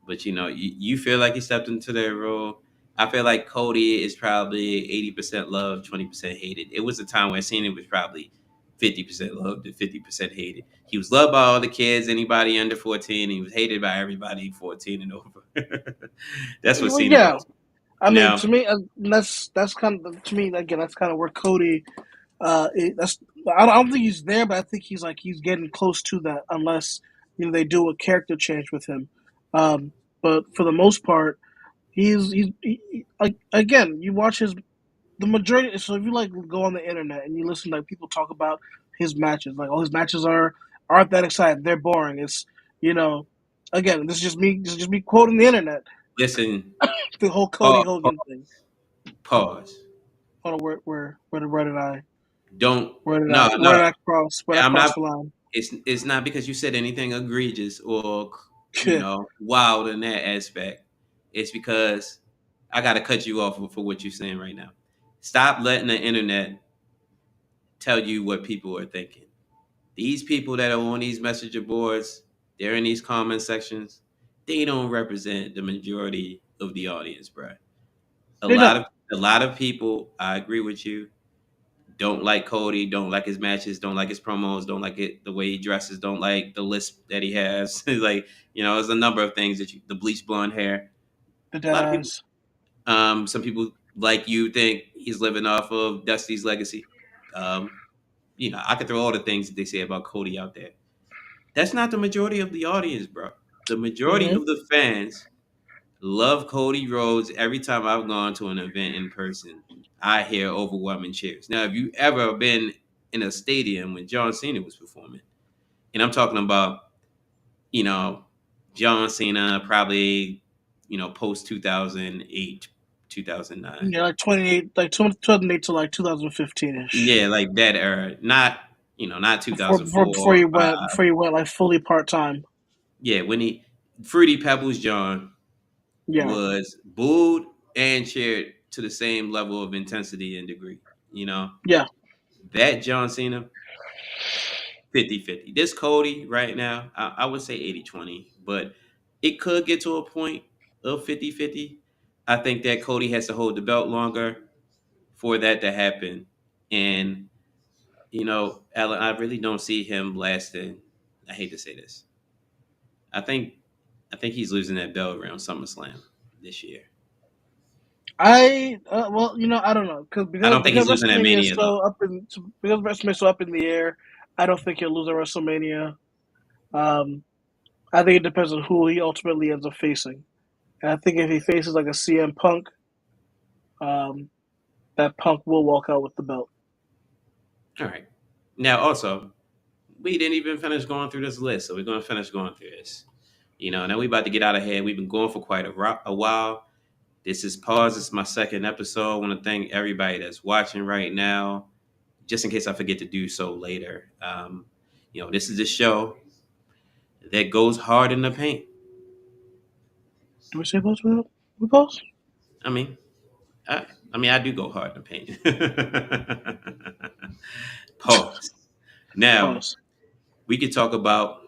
But you feel like he stepped into that role. I feel like Cody is probably 80% loved, 20% hated. It was a time where Cena was probably 50% loved and 50% hated. He was loved by all the kids, anybody under 14, and he was hated by everybody 14 and over. That's what Well, Cena yeah. was. I mean, Now, to me, that's kind of to me again. That's kind of where Cody. That's I don't think he's there, but I think he's getting close to that. Unless they do a character change with him. Um, but for the most part, like again, you watch his the majority. So if you like go on the internet and you listen to like people talk about his matches, like all his matches aren't that exciting. They're boring. It's you know, again, this is just me. This is just me quoting the internet. listen, The whole Cody pause, Hogan thing. pause. Hold on, where did I Don't, where did no, I no. where did I I'm cross not. the line? It's not because you said anything egregious or wild in that aspect. It's because I got to cut you off for what you're saying right now. Stop letting the internet tell you what people are thinking. These people that are on these messenger boards, they're in these comment sections. They don't represent the majority of the audience, bro. A They lot don't. of a lot of people, I agree with you, don't like Cody, don't like his matches, don't like his promos, don't like it the way he dresses, don't like the lisp that he has. Like, there's a number of things the bleach blonde hair. The A dead lot of people, eyes. some people like you think he's living off of Dusty's legacy. Um, I could throw all the things that they say about Cody out there. That's not the majority of the audience, bro. The majority Mm-hmm. of the fans love Cody Rhodes. Every time I've gone to an event in person, I hear overwhelming cheers. Now, if you ever been in a stadium when John Cena was performing, and I'm talking about, you know, John Cena probably, post 2008, 2009. Yeah, like 28, like 2008 to like 2015 ish. Yeah, like that era. Not Before 2004. you went like fully part time. Yeah, when Fruity Pebbles John Yeah, was booed and cheered to the same level of intensity and degree. You know, yeah. that John Cena, 50-50. This Cody right now, I would say 80-20, but it could get to a point of 50-50. I think that Cody has to hold the belt longer for that to happen. And, Alan, I really don't see him lasting. I hate to say this. I think he's losing that belt around SummerSlam this year. Well, I don't know I don't think because he's losing that WrestleMania is Mania though. so up in because WrestleMania is so up in the air. I don't think he'll lose at WrestleMania. Um, I think it depends on who he ultimately ends up facing. And I think if he faces like a CM Punk, um, that Punk will walk out with the belt. All right. Now, also, we didn't even finish going through this list, so we're going to finish going through this. Now we about to get out of here. We've been going for quite a while. This is Pause. This is my second episode. I want to thank everybody that's watching right now. Just in case I forget to do so later. This is the show that goes hard in the paint. Do we say pause for that? We pause? I mean, I do go hard in the paint. Pause. Now Pause. we could talk about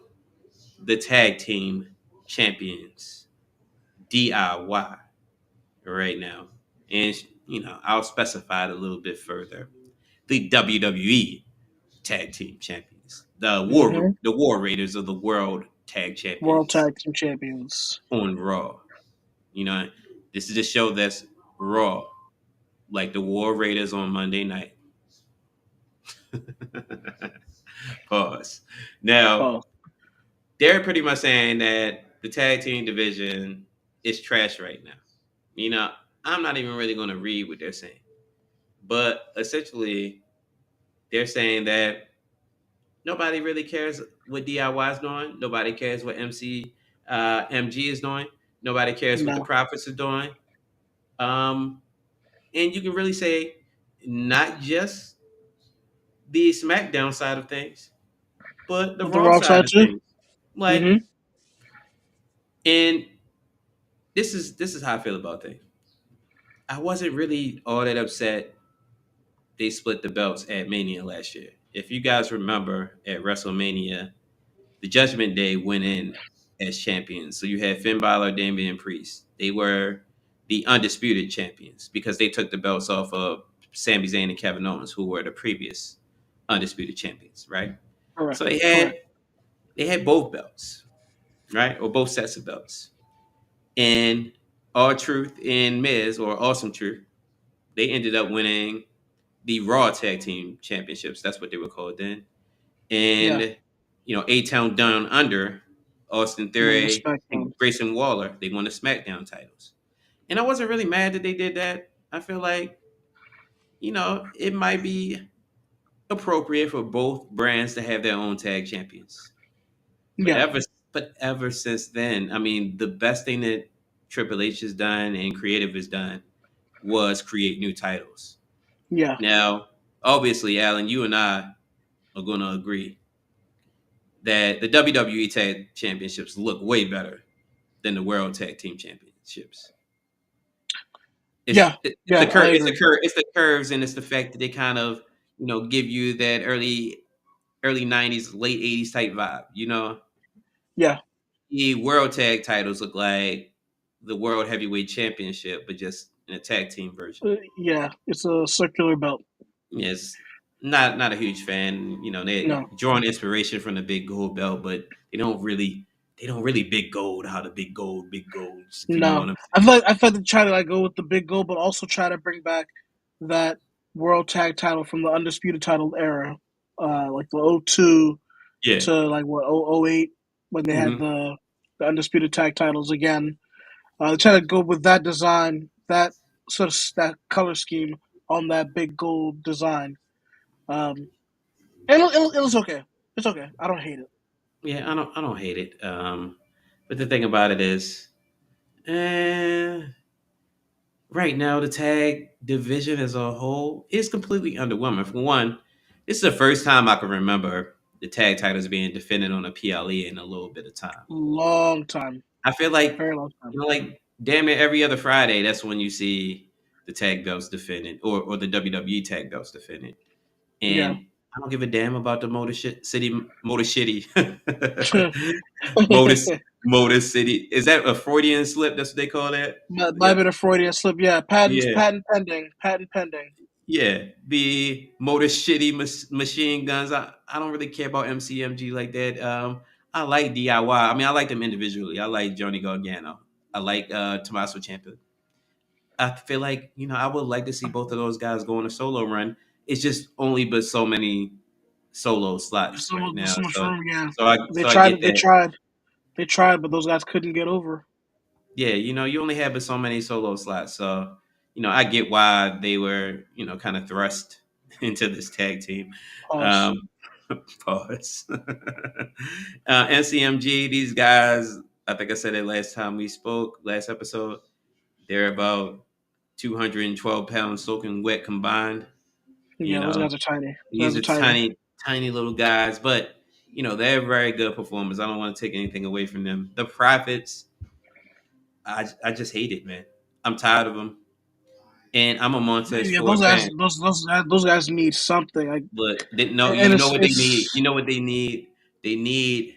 the tag team champions, DIY, right now. And, I'll specify it a little bit further. The WWE tag team champions, Mm-hmm. the War Raiders of the World Tag World Champions Tag Team Champions. on Raw. You know, this is a show that's Raw, like the War Raiders on Monday night. Pause. Now, Pause. they're pretty much saying that the tag team division is trash right now. You know, I'm not even really going to read what they're saying, but essentially, they're saying that nobody really cares what DIY is doing. Nobody cares what MG is doing. Nobody cares what the No. Profits are doing. Um, and you can really say not just the SmackDown side of things, but the The Raw Raw side side of too? things. Like, Mm-hmm. and this is how I feel about things. I wasn't really all that upset they split the belts at Mania last year. If you guys remember at WrestleMania, the Judgment Day went in as champions. So you had Finn Balor, Damian Priest. They were the undisputed champions because they took the belts off of Sami Zayn and Kevin Owens, who were the previous. undisputed champions, right? Correct. So Correct. they had both belts, right, or both sets of belts. And All Truth and Miz, or Awesome Truth, they ended up winning the Raw Tag Team Championships. That's what they were called then. Yeah. And A Town Down Under, Austin One Theory respect and them. Grayson Waller, they won the SmackDown titles. And I wasn't really mad that they did that. I feel like it might be appropriate for both brands to have their own tag champions. But Yeah. ever since then, I mean, the best thing that Triple H has done and creative has done was create new titles. Yeah. Now, obviously, Alan, you and I are going to agree that the WWE Tag Championships look way better than the World Tag Team Championships. Yeah. It's the Yeah. I curve, agree. it's the curves, and it's the fact that they kind of give you that early '90s, late '80s type vibe. Yeah. The World Tag titles look like the World Heavyweight Championship, but just in a tag team version. Yeah. It's a circular belt. Yes, not a huge fan. They No. drawing inspiration from the big gold belt, but they don't really big golds, if you know No. what I'm I feel like they try to like go with the big goal, but also try to bring back that world tag title from the undisputed title era, like the '02 saying. to like what '08 when they Yeah. had the undisputed tag titles again. They try to go with that design, that sort of that color scheme on that big gold design. Um, and it was okay. It's okay. I don't hate it. I don't hate it. But the thing about it is, eh, right now the tag division as a whole is completely underwhelming. For one, this is the first time I can remember the tag titles being defended on a PLE in a little bit of time. Long time, I feel like very long time. like damn it, every other Friday, that's when you see the tag belts defended, or the WWE tag belts defended. Yeah. And I don't give a damn about the Motor Shitty. Motor Motor City. Is that a Freudian slip? That's what they call that? Might Yeah. have been a Freudian slip. Yeah, Yeah. patent pending, patent pending. Yeah. The Motor Shitty machine guns. I don't really care about MCMG like that. I like DIY. I mean, I like them individually. I like Johnny Gargano. I like Tommaso Ciampa. I feel like, I would like to see both of those guys go on a solo run. It's just only but so many solo slots right There's now. so much So room. Yeah, so I they so I get tried. They that. tried. They tried, but those guys couldn't get over. Yeah, you only have but so many solo slots. So, I get why they were, kind of thrust into this tag team. Pause. Um pause. NCMG, these guys, I think I said it last time we spoke, last episode, they're about 212 pounds soaking wet combined. You Yeah, those know, guys are tiny. Those these guys are are tiny. tiny little guys, but they're very good performers. I don't want to take anything away from them. The Profits, I just hate it, man. I'm tired of them, and I'm a Montez Yeah, Ford fan. those guys need something. Like, But no, and you know what they need. it's You know what they need. They need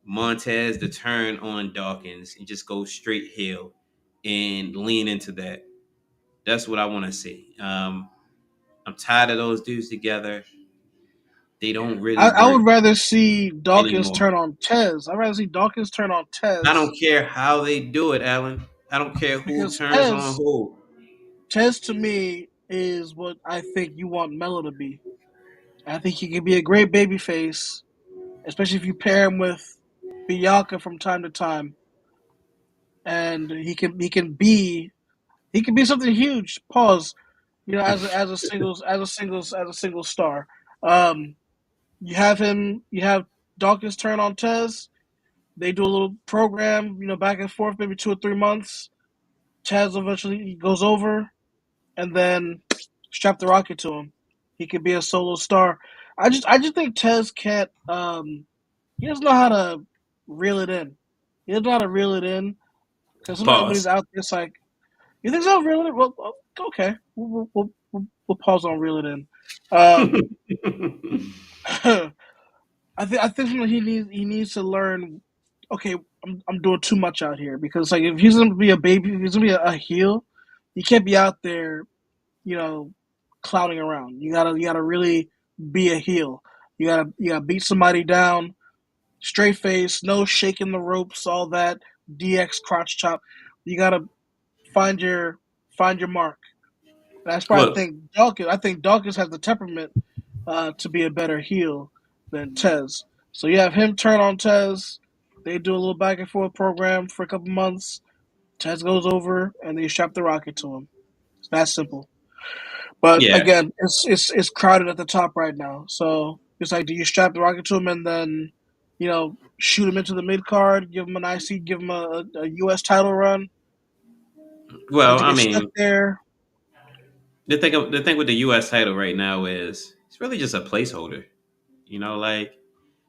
Montez to turn on Dawkins and just go straight heel and lean into that. That's what I want to see. I'm tired of those dudes together. They don't really I work would rather see Dawkins anymore. turn on Tez. I'd rather see Dawkins turn on I Tez don't care how they do it, Alan. I don't care who because turns on who. Tez to me is what I think you want Melo to be. I think he can be a great baby face, especially if you pair him with Bianca from time to time, and he can be something huge. Pause. As a single star. Um, you have Dawkins turn on Tez. They do a little program, back and forth, maybe 2 or 3 months. Tez eventually goes over, and then strap the rocket to him. He could be a solo star. I just think Tez can't. He doesn't know how to reel it in. He doesn't know how to reel it in because sometimes when he's Pause. out there, it's like you think so, reel it in. Well, okay, we'll pause on reel it in. Um, I think he needs to learn. Okay, I'm doing too much out here because like if he's gonna be a baby, if he's gonna be a heel, he can't be out there, you know, clowning around. You gotta really be a heel. You gotta beat somebody down, straight face, no shaking the ropes, all that DX crotch chop. You gotta find your find your mark. That's why Well, I think Dawkins has the temperament to be a better heel than Tez. So you have him turn on Tez. They do a little back and forth program for a couple months. Tez goes over, and they strap the rocket to him. It's that simple. But yeah. again, it's crowded at the top right now. So it's like, do you strap the rocket to him and then, shoot him into the mid card, give him an IC, give him a US title run, Well, let you I get stuck mean, there? the thing with the U.S. title right now is it's really just a placeholder. Like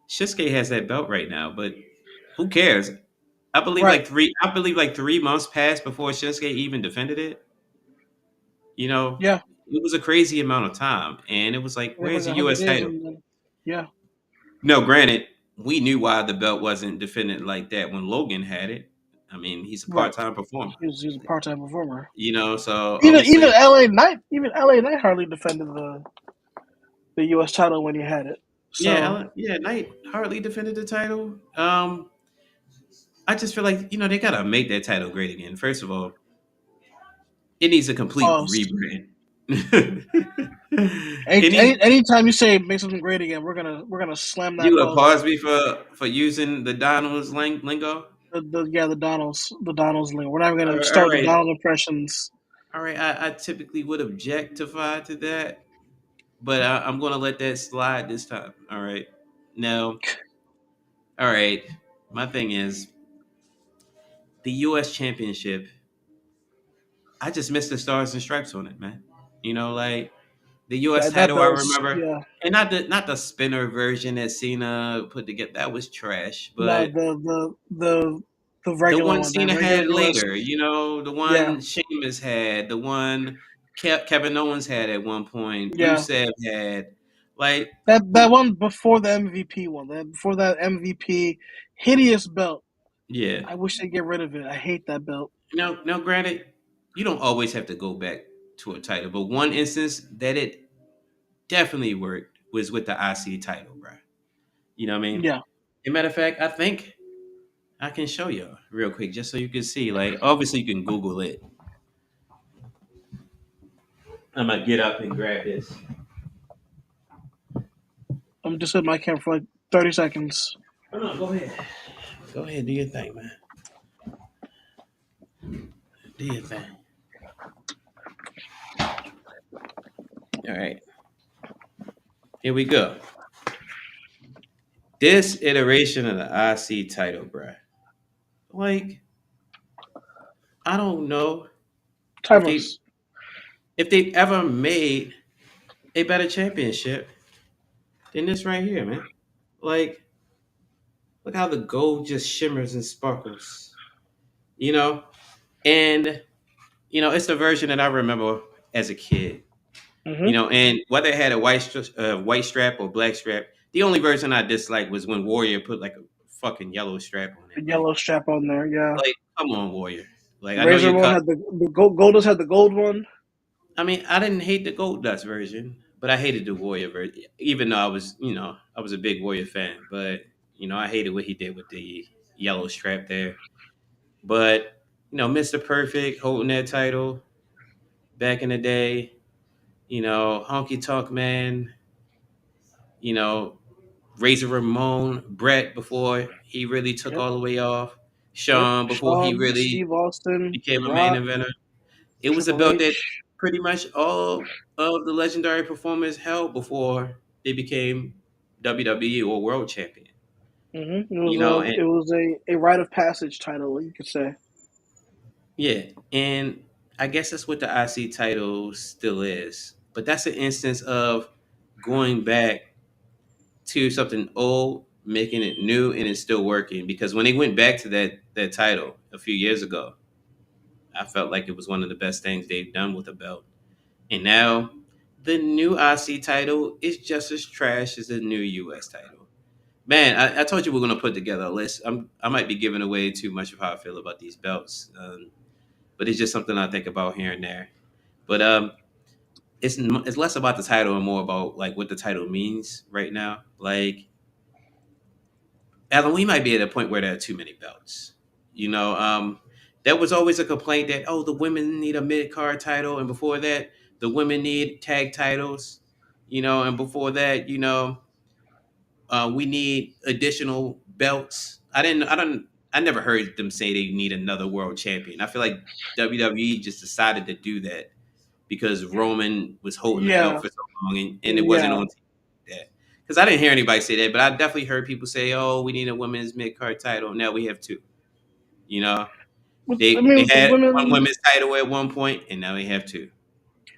Shinsuke has that belt right now, but who cares? Right. I believe like 3 months passed before Shinsuke even defended it. You know, Yeah. it was a crazy amount of time, and it was like, I think where's like the 100 U.S. days title? and then, yeah. No, granted, we knew why the belt wasn't defended like that when Logan had it. I mean, he's a Right. part-time performer. He's a part time performer. So Even obviously, LA Knight hardly defended the US title when he had it. yeah, So yeah, Knight hardly defended the title. I just feel like they gotta make that title great again. First of all, it needs a complete pause. rebrand. it needs Anytime you say make something great again, we're gonna slam that You pause pause button. me for using the Donald's lingo. The Donald's link. We're not even gonna All start with the right, Donald impressions. all right. I typically would objectify to that, but I'm going to let that slide this time. All right. Now, all right. My thing is the U.S. Championship. I just missed the stars and stripes on it, man. Like the U.S. That title. I belts, remember, yeah. and not the spinner version that Cena put together. That was trash. No, But the the regular one one, that Cena regular had US. later, the Yeah, one Sheamus had, the one Kevin Owens had at one point, yeah. Rusev had, like, That one before the MVP one. Before that MVP hideous belt. yeah. I wish they'd get rid of it. I hate that belt. Now, granted, you don't always have to go back to a title, but one instance that it definitely worked was with the IC title, bro. You know what I mean? Yeah. As a matter of fact, I think I can show you real quick just so you can see. Like, obviously, you can Google it. I'm gonna get up and grab this. I'm just in my camera for like 30 seconds. Oh, no, go ahead. Go ahead, do your thing, man. Do your thing. All right, here we go. This iteration of the IC title, bruh. Like, I don't know if they Timeless. if they ever made a better championship than this right here, man. Like, look how the gold just shimmers and sparkles. You know, and it's the version that I remember as a kid. Mm-hmm. And whether it had a white strap or black strap, the only version I disliked was when Warrior put like a fucking yellow strap on it. The yellow strap on there, yeah. Like, come on, Warrior. Like, I know Razor you're Ramon cut. had the gold. Goldust had the gold one. I mean, I didn't hate the Gold Dust version, but I hated the Warrior version. Even though I was a big Warrior fan, but I hated what he did with the yellow strap there. But Mr. Perfect holding that title back in the day. Honky Tonk Man. You know, Razor Ramon, Brett before he really took Yep. all the way off. Yep. Sean before he Sean, really Steve Austin, The became a main Rock, eventer. It was a Triple belt that H. pretty much all of the legendary performers held before they became WWE or world champion. Mm-hmm. And It was a rite of passage title, you could say. yeah, and I guess that's what the IC title still is. But that's an instance of going back to something old, making it new, and it's still working. Because when they went back to that title a few years ago, I felt like it was one of the best things they've done with the belt. And now the new IC title is just as trash as the new US title. Man, I told you we're gonna put together a list. I might be giving away too much of how I feel about these belts, but it's just something I think about here and there. But it's less about the title and more about like what the title means right now. Like, Alan, we might be at a point where there are too many belts. You know, there was always a complaint that, oh, the women need a mid card title, and before that, the women need tag titles. You know, and before that, we need additional belts. I never heard them say they need another world champion. I feel like WWE just decided to do that because Roman was holding the belt Yeah, for so long, and it wasn't yeah. on TV. Because I didn't hear anybody say that, but I definitely heard people say, "Oh, we need a women's mid card title." Now we have two. You know, I they mean, they with the had one women, women's title at one point, and now we have two.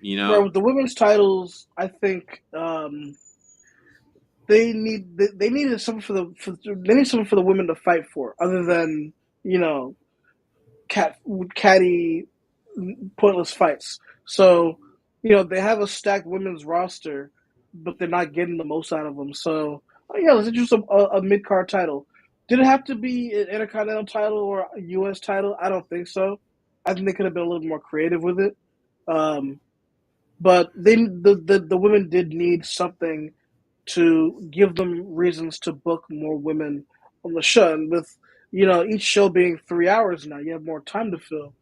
You bro, know, with the women's titles, I think they needed something they need something for the women to fight for, other than you know catty pointless fights. So they have a stacked women's roster, but they're not getting the most out of them. So yeah, let's introduce a mid card title. Did it have to be an intercontinental title or a U.S. title? I don't think so. I think they could have been a little more creative with it. Um, but the women did need something to give them reasons to book more women on the show. And with each show being 3 hours now, you have more time to fill.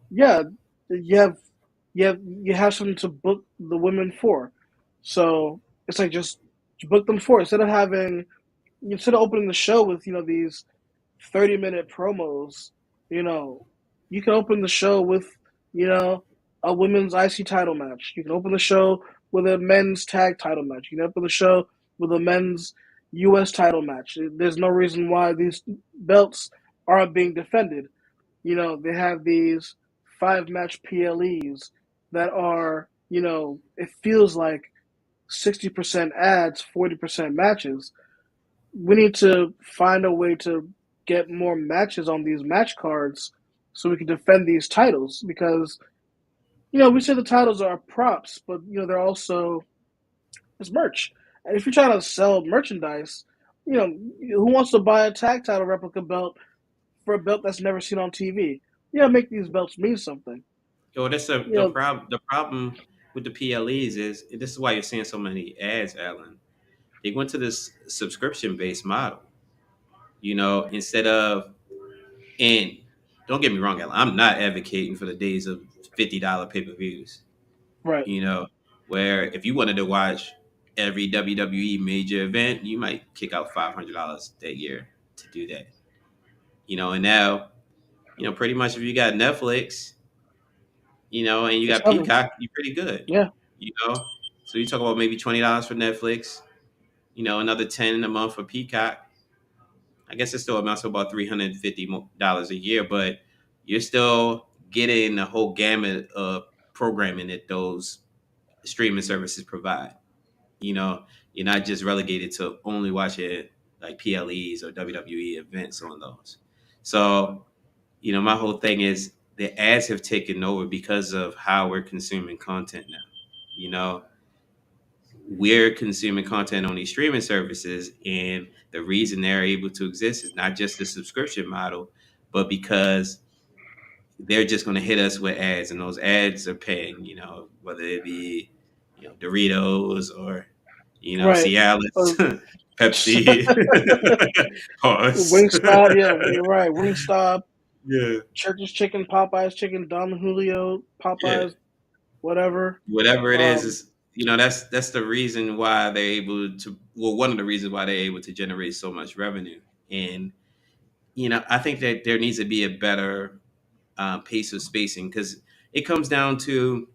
Yeah, you have you have something to book the women for. So it's like just book them for instead of opening the show with these 30-minute promos. You know, you can open the show with you know a women's IC title match. You can open the show with a men's tag title match. You can open the show with a men's U.S. title match. There's no reason why these belts aren't being defended. They have these 5-match PLEs that are, it feels like 60% ads, 40% matches. We need to find a way to get more matches on these match cards so we can defend these titles because, we say the titles are props, but, they're also it's merch. And if you're trying to sell merchandise, who wants to buy a tag title replica belt for a belt that's never seen on TV? Make these belts mean something. yo, that's You know, the problem with the PLEs is this is why you're seeing so many ads, Alan. They went to this subscription based model. You know, instead of and don't get me wrong, Alan, I'm not advocating for the days of $50 pay per views. right. You know, where if you wanted to watch every WWE major event, you might kick out $500 that year to do that. You know, and now, pretty much if you got Netflix, and you It's got covered. Peacock, you're pretty good. Yeah. You know, so you talk about maybe $20 for Netflix, another 10 a month for Peacock. I guess it still amounts to about $350 a year, but you're still getting the whole gamut of programming that those streaming services provide. You know, you're not just relegated to only watching like PLEs or WWE events on those. So, my whole thing is the ads have taken over because of how we're consuming content now. You know, we're consuming content on these streaming services, and the reason they're able to exist is not just the subscription model, but because they're just going to hit us with ads, and those ads are paying. Whether it be Doritos or Right. Cialis, Uh, Pepsi, Pause. Wingstop. Yeah, you're right. Wingstop, Yeah, Church's Chicken, Popeyes Chicken, Don Julio, yeah. Popeyes, whatever. Whatever it Um, is that's the reason why they're able to. Well, one of the reasons why they're able to generate so much revenue. And I think that there needs to be a better pace of spacing because it comes down to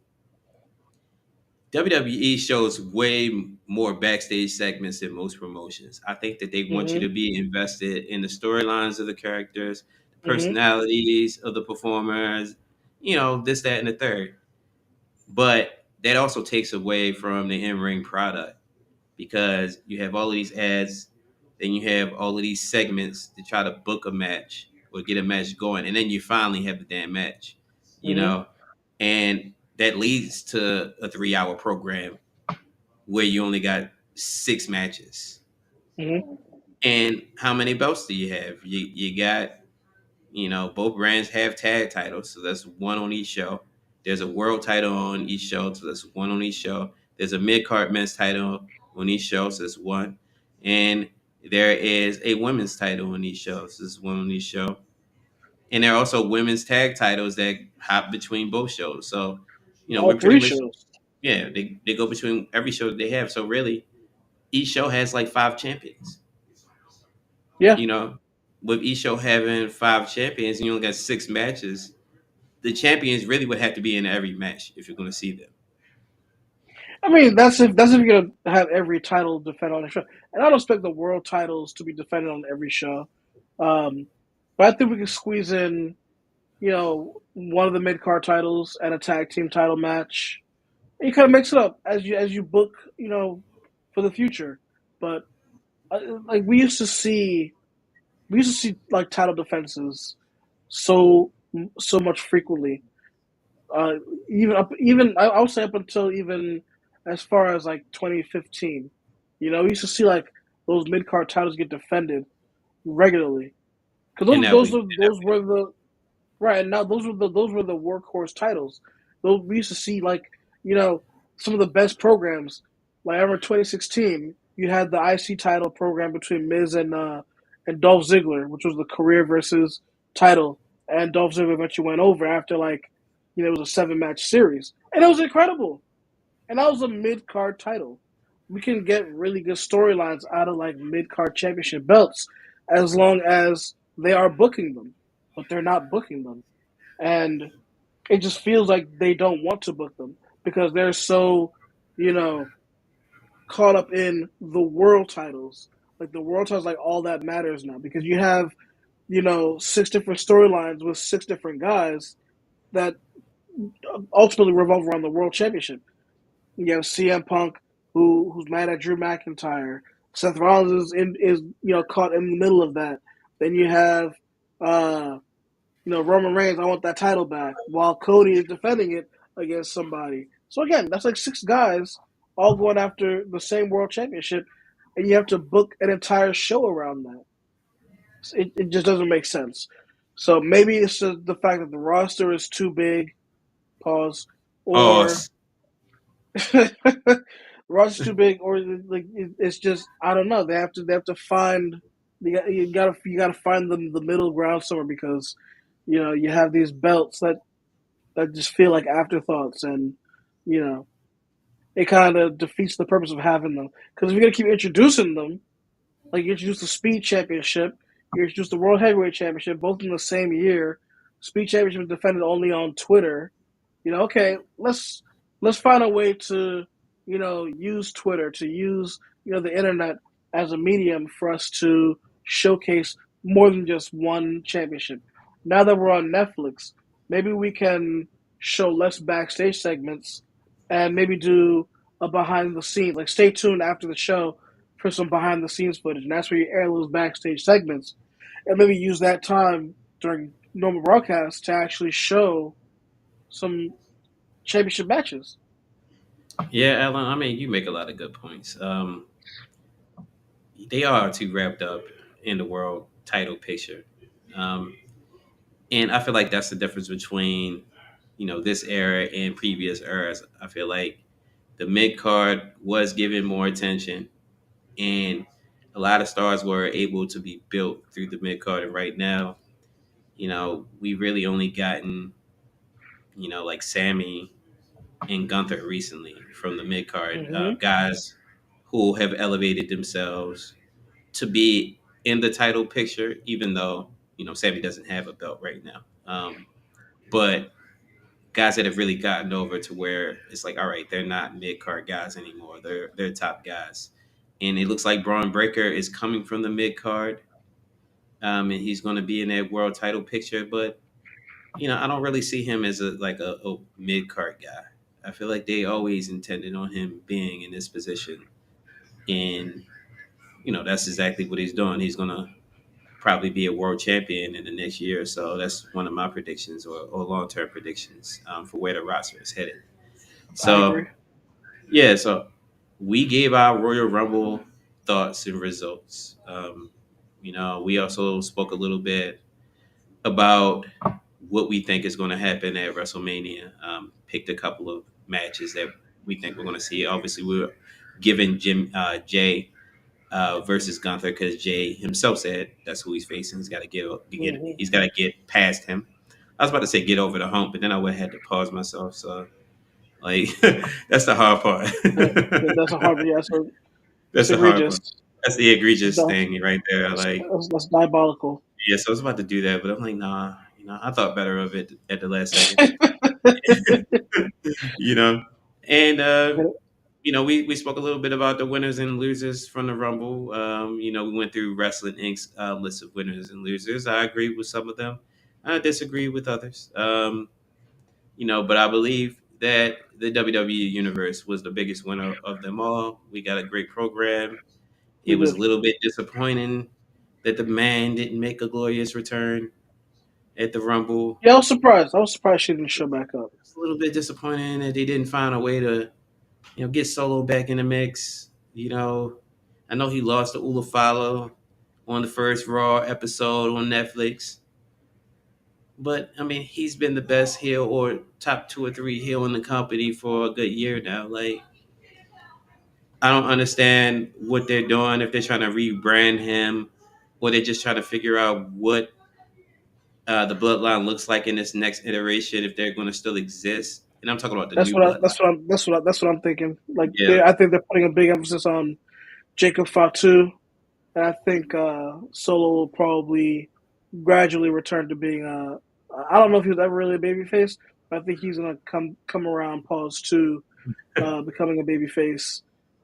WWE shows way more backstage segments than most promotions. I think that they want you mhm, to be invested in the storylines of the characters, the mhm, personalities of the performers, this, that, and the third. But that also takes away from the in ring product because you have all of these ads, then you have all of these segments to try to book a match or get a match going, and then you finally have the damn match, you mhm, know, and that leads to a 3 hour program where you only got 6 matches. mhm, And how many belts do you have? You got, both brands have tag titles, so that's one on each show. There's a world title on each show, so that's one on each show. There's a mid card men's title on each show, so that's one. And there is a women's title on each show, so there's one on each show. And there are also women's tag titles that hop between both shows. So, All we're pretty three much, shows. yeah, they go between every show that they have. So really, each show has like five champions. Yeah. You know, with each show having five champions, and you only got six matches, the champions really would have to be in every match if you're going to see them. I mean, that's if you're gonna have every title defended on the show, and I don't expect the world titles to be defended on every show. Um, but I think we can squeeze in, one of the mid card titles and a tag team title match. And you kind of mix it up as you book, for the future. But like we used to see like title defenses so so much frequently. Uh, even I would say up until even as far as like 2015. We used to see like those mid card titles get defended regularly because And that we those were the right, and now those were the workhorse titles. Those we used to see like you know some of the best programs. Like I remember 2016, you had the IC title program between Miz and Dolph Ziggler, which was the career versus title, and Dolph Ziggler eventually went over after like it was a 7 match series, and it was incredible. And that was a mid card title. We can get really good storylines out of like mid card championship belts as long as they are booking them, but they're not booking them, and it just feels like they don't want to book them because they're so, you know, caught up in the world titles. Like the world titles, like all that matters now because you have, six different storylines with six different guys that ultimately revolve around the world championship. You have CM Punk who's mad at Drew McIntyre. Seth Rollins is caught in the middle of that. Then you have uh, Roman Reigns, I want that title back, while Cody is defending it against somebody. So again, that's like six guys all going after the same world championship, and you have to book an entire show around that. It just doesn't make sense. So maybe it's just the fact that the roster is too big. Pause. Or pause. the roster's too big, or like it's just I don't know. They have to find you gotta find the middle ground somewhere because you have these belts that just feel like afterthoughts, and you know it kind of defeats the purpose of having them. Because if you're gonna keep introducing them, like you introduced the Speed Championship, you introduced the World Heavyweight Championship, both in the same year. Speed Championship was defended only on Twitter. Okay, let's find a way to use Twitter, to use the internet as a medium for us to showcase more than just one championship. Now that we're on Netflix, maybe we can show less backstage segments and maybe do a behind the scenes. Like stay tuned after the show for some behind the scenes footage, and that's where you air those backstage segments, and maybe use that time during normal broadcasts to actually show some championship matches. Yeah, Alan. I mean, you make a lot of good points. They are too wrapped up in the world title picture, um, and I feel like that's the difference between this era and previous eras. I feel like the mid card was given more attention, and a lot of stars were able to be built through the mid card. And right now, we really only gotten like Sammy and Gunther recently from the mid card Mm-hmm. guys who have elevated themselves to be in the title picture, even though Sammy doesn't have a belt right now. But guys that have really gotten over to where it's like, all right, they're not mid card guys anymore. They're top guys, and it looks like Braun Breaker is coming from the mid card, and he's going to be in that world title picture. But I don't really see him as a mid card guy. I feel like they always intended on him being in this position, and that's exactly what he's doing. He's gonna probably be a world champion in the next year or so. That's one of my predictions or long term predictions for where the roster is headed. I agree. So yeah, so we gave our Royal Rumble thoughts and results. We also spoke a little bit about what we think is going to happen at WrestleMania. Picked a couple of matches that we think we're going to see. Obviously, we're giving Jay versus Gunther because Jay himself said that's who he's facing. Hmm. He's got to get past him. I was about to say get over the hump, but then I would have had to pause myself. So like that's the hard part. That's a hard. Yeah, so That's that's the hard egregious. part. That's the egregious That's, thing right there. Like, that's diabolical. yeah, so I was about to do that, but I'm like, nah. I thought better of it at the last second. you know, and we spoke a little bit about the winners and losers from the Rumble. We went through Wrestling Inc.'s list of winners and losers. I agree with some of them. I disagree with others. But I believe that the WWE Universe was the biggest winner of them all. We got a great program. It We was did. a little bit disappointing that the man didn't make a glorious return at the Rumble. Yeah, I was surprised. I was surprised she didn't show back up. It's a little bit disappointing that they didn't find a way to, get Solo back in the mix. I know he lost to Ulafalo on the first Raw episode on Netflix, but I mean, he's been the best heel or top two or three heel in the company for a good year now. Like, I don't understand what they're doing if they're trying to rebrand him or they're just trying to figure out what the bloodline looks like in this next iteration if they're going to still exist. And I'm talking about the That's new what I, bloodline. that's what I'm thinking. Like Yeah, I think they're putting a big emphasis on Jacob Fatu, and I think Solo will probably gradually return to being a. I don't know if he was ever really a babyface, but I think he's gonna come around. Pause to becoming a babyface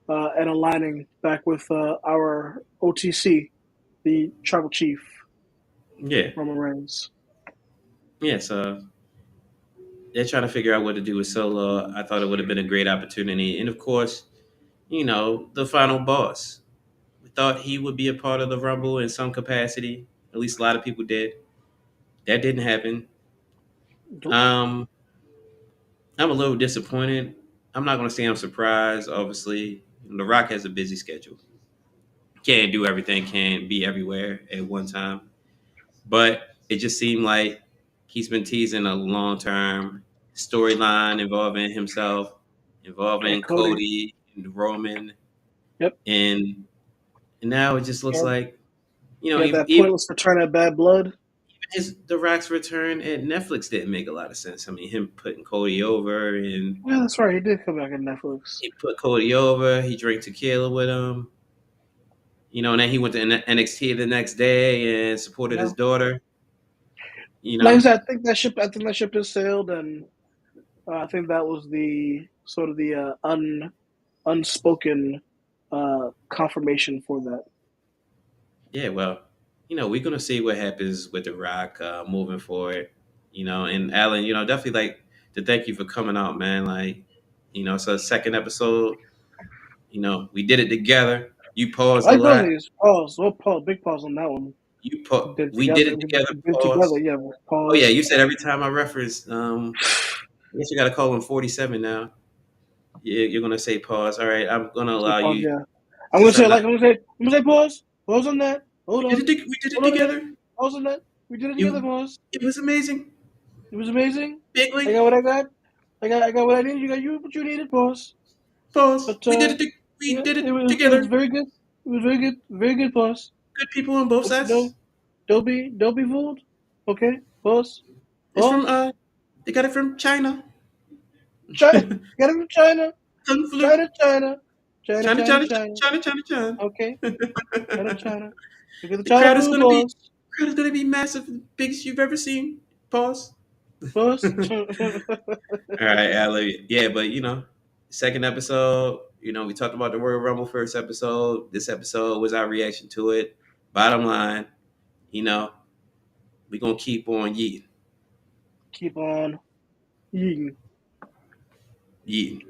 and aligning back with our OTC, the Tribal Chief yeah, Roman Reigns. yeah. So they're trying to figure out what to do with Solo. I thought it would have been a great opportunity, and of course, the final boss. We thought he would be a part of the Rumble in some capacity. At least a lot of people did. That didn't happen. Um, I'm a little disappointed. I'm not going to say I'm surprised. Obviously, The Rock has a busy schedule. Can't do everything. Can't be everywhere at one time. But it just seemed like he's been teasing a long term storyline involving himself, And involving Cody. Cody and Roman, Yep. and now it just looks And like yeah, that even pointless return of bad blood. his The Rock's return at Netflix didn't make a lot of sense. I mean, him putting Cody over, and Yeah, that's right. He did come back on Netflix. he put Cody over. He drank tequila with him. And then he went to NXT the next day and supported Yeah. his daughter. You Like I know, said, I think that ship has sailed, and I think that was the sort of the unspoken confirmation for that. yeah. Well, we're gonna see what happens with The Rock moving forward. And Alan, definitely like to thank you for coming out, man. Like, so second episode, we did it together. You paused I a like both of lot. these. Pause. Well, pause. Big pause on that one. We did it We together. did it together. Pause. Yeah. Oh yeah, Pause. you said every time I reference, I guess you got to call him 47 now. You're gonna say pause. All right, I'm gonna Say allow pause. you. Yeah. Since I'm not, I'm gonna say pause. Pause on that. Hold on. we did it Hold on a minute. together. Pause on that. We did it together. You, Pause. it was amazing. It was amazing. I Bigly, got what I got. I got what I needed. You got what you needed. Pause. pause. But We yeah, did it it was together. very good. It was very good. Very good. Pause. Good people on both No, sides. don't be fooled. Okay. Pause. It's from Pause. they got it from China. China. Get him from China. Kung flu. China. China. China. China, China. China, China. China, China, China. Okay. China. China. Look at the The China crowd is food. gonna be Pause. crowd is gonna be massive, biggest you've ever seen. Pause. Pause. All right, Ali. Yeah, but second episode, we talked about the Royal Rumble first episode. This episode was our reaction to it. Bottom line, you know, we're gonna keep on yeeting, Keep on eating. yeeting.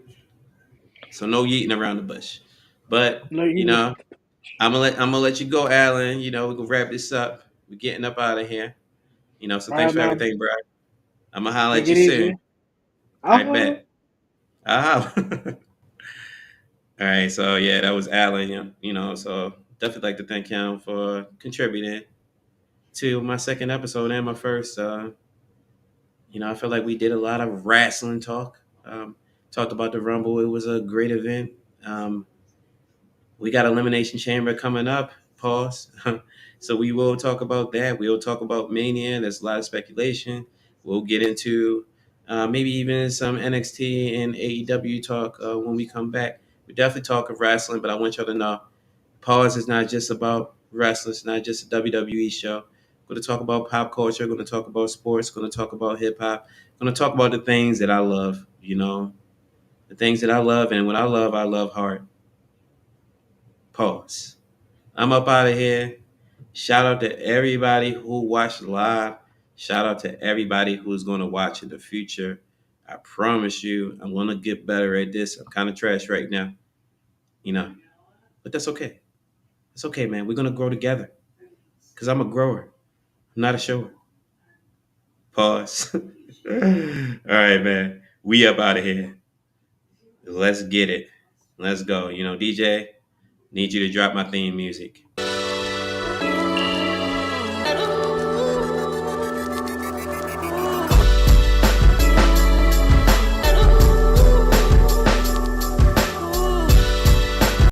So no yeeting around the bush. But No eating. I'm gonna let you go, Alan. We're gonna wrap this up. We're getting up out of here. So All thanks right, for man. everything, bro. I'm gonna holler Take at you it soon. easy. All I'll right, holler. bet. I'll All right, so yeah, that was Alan. So definitely like to thank him for contributing to my second episode and my first I feel like we did a lot of wrestling talk. Talked about the Rumble. It was a great event. Um, we got Elimination Chamber coming up. Pause. So we will talk about that. We'll talk about Mania. There's a lot of speculation. We'll get into maybe even some NXT and AEW talk when we come back. We definitely talk of wrestling, but I want y'all to know Pause is not just about wrestling. It's not just a WWE show. We're going to talk about pop culture. We're going to talk about sports. We're going to talk about hip hop. We're going to talk about the things that I love. The things that I love, and when I love hard. Pause. I'm up out of here. Shout out to everybody who watched live. Shout out to everybody who's going to watch in the future. I promise you, I'm going to get better at this. I'm kind of trash right now, you know, but that's okay. It's okay, man. We're going to grow together because I'm a grower. I'm not a shower. Pause. All right, man. We up out of here. Let's get it. Let's go. DJ, need you to drop my theme music.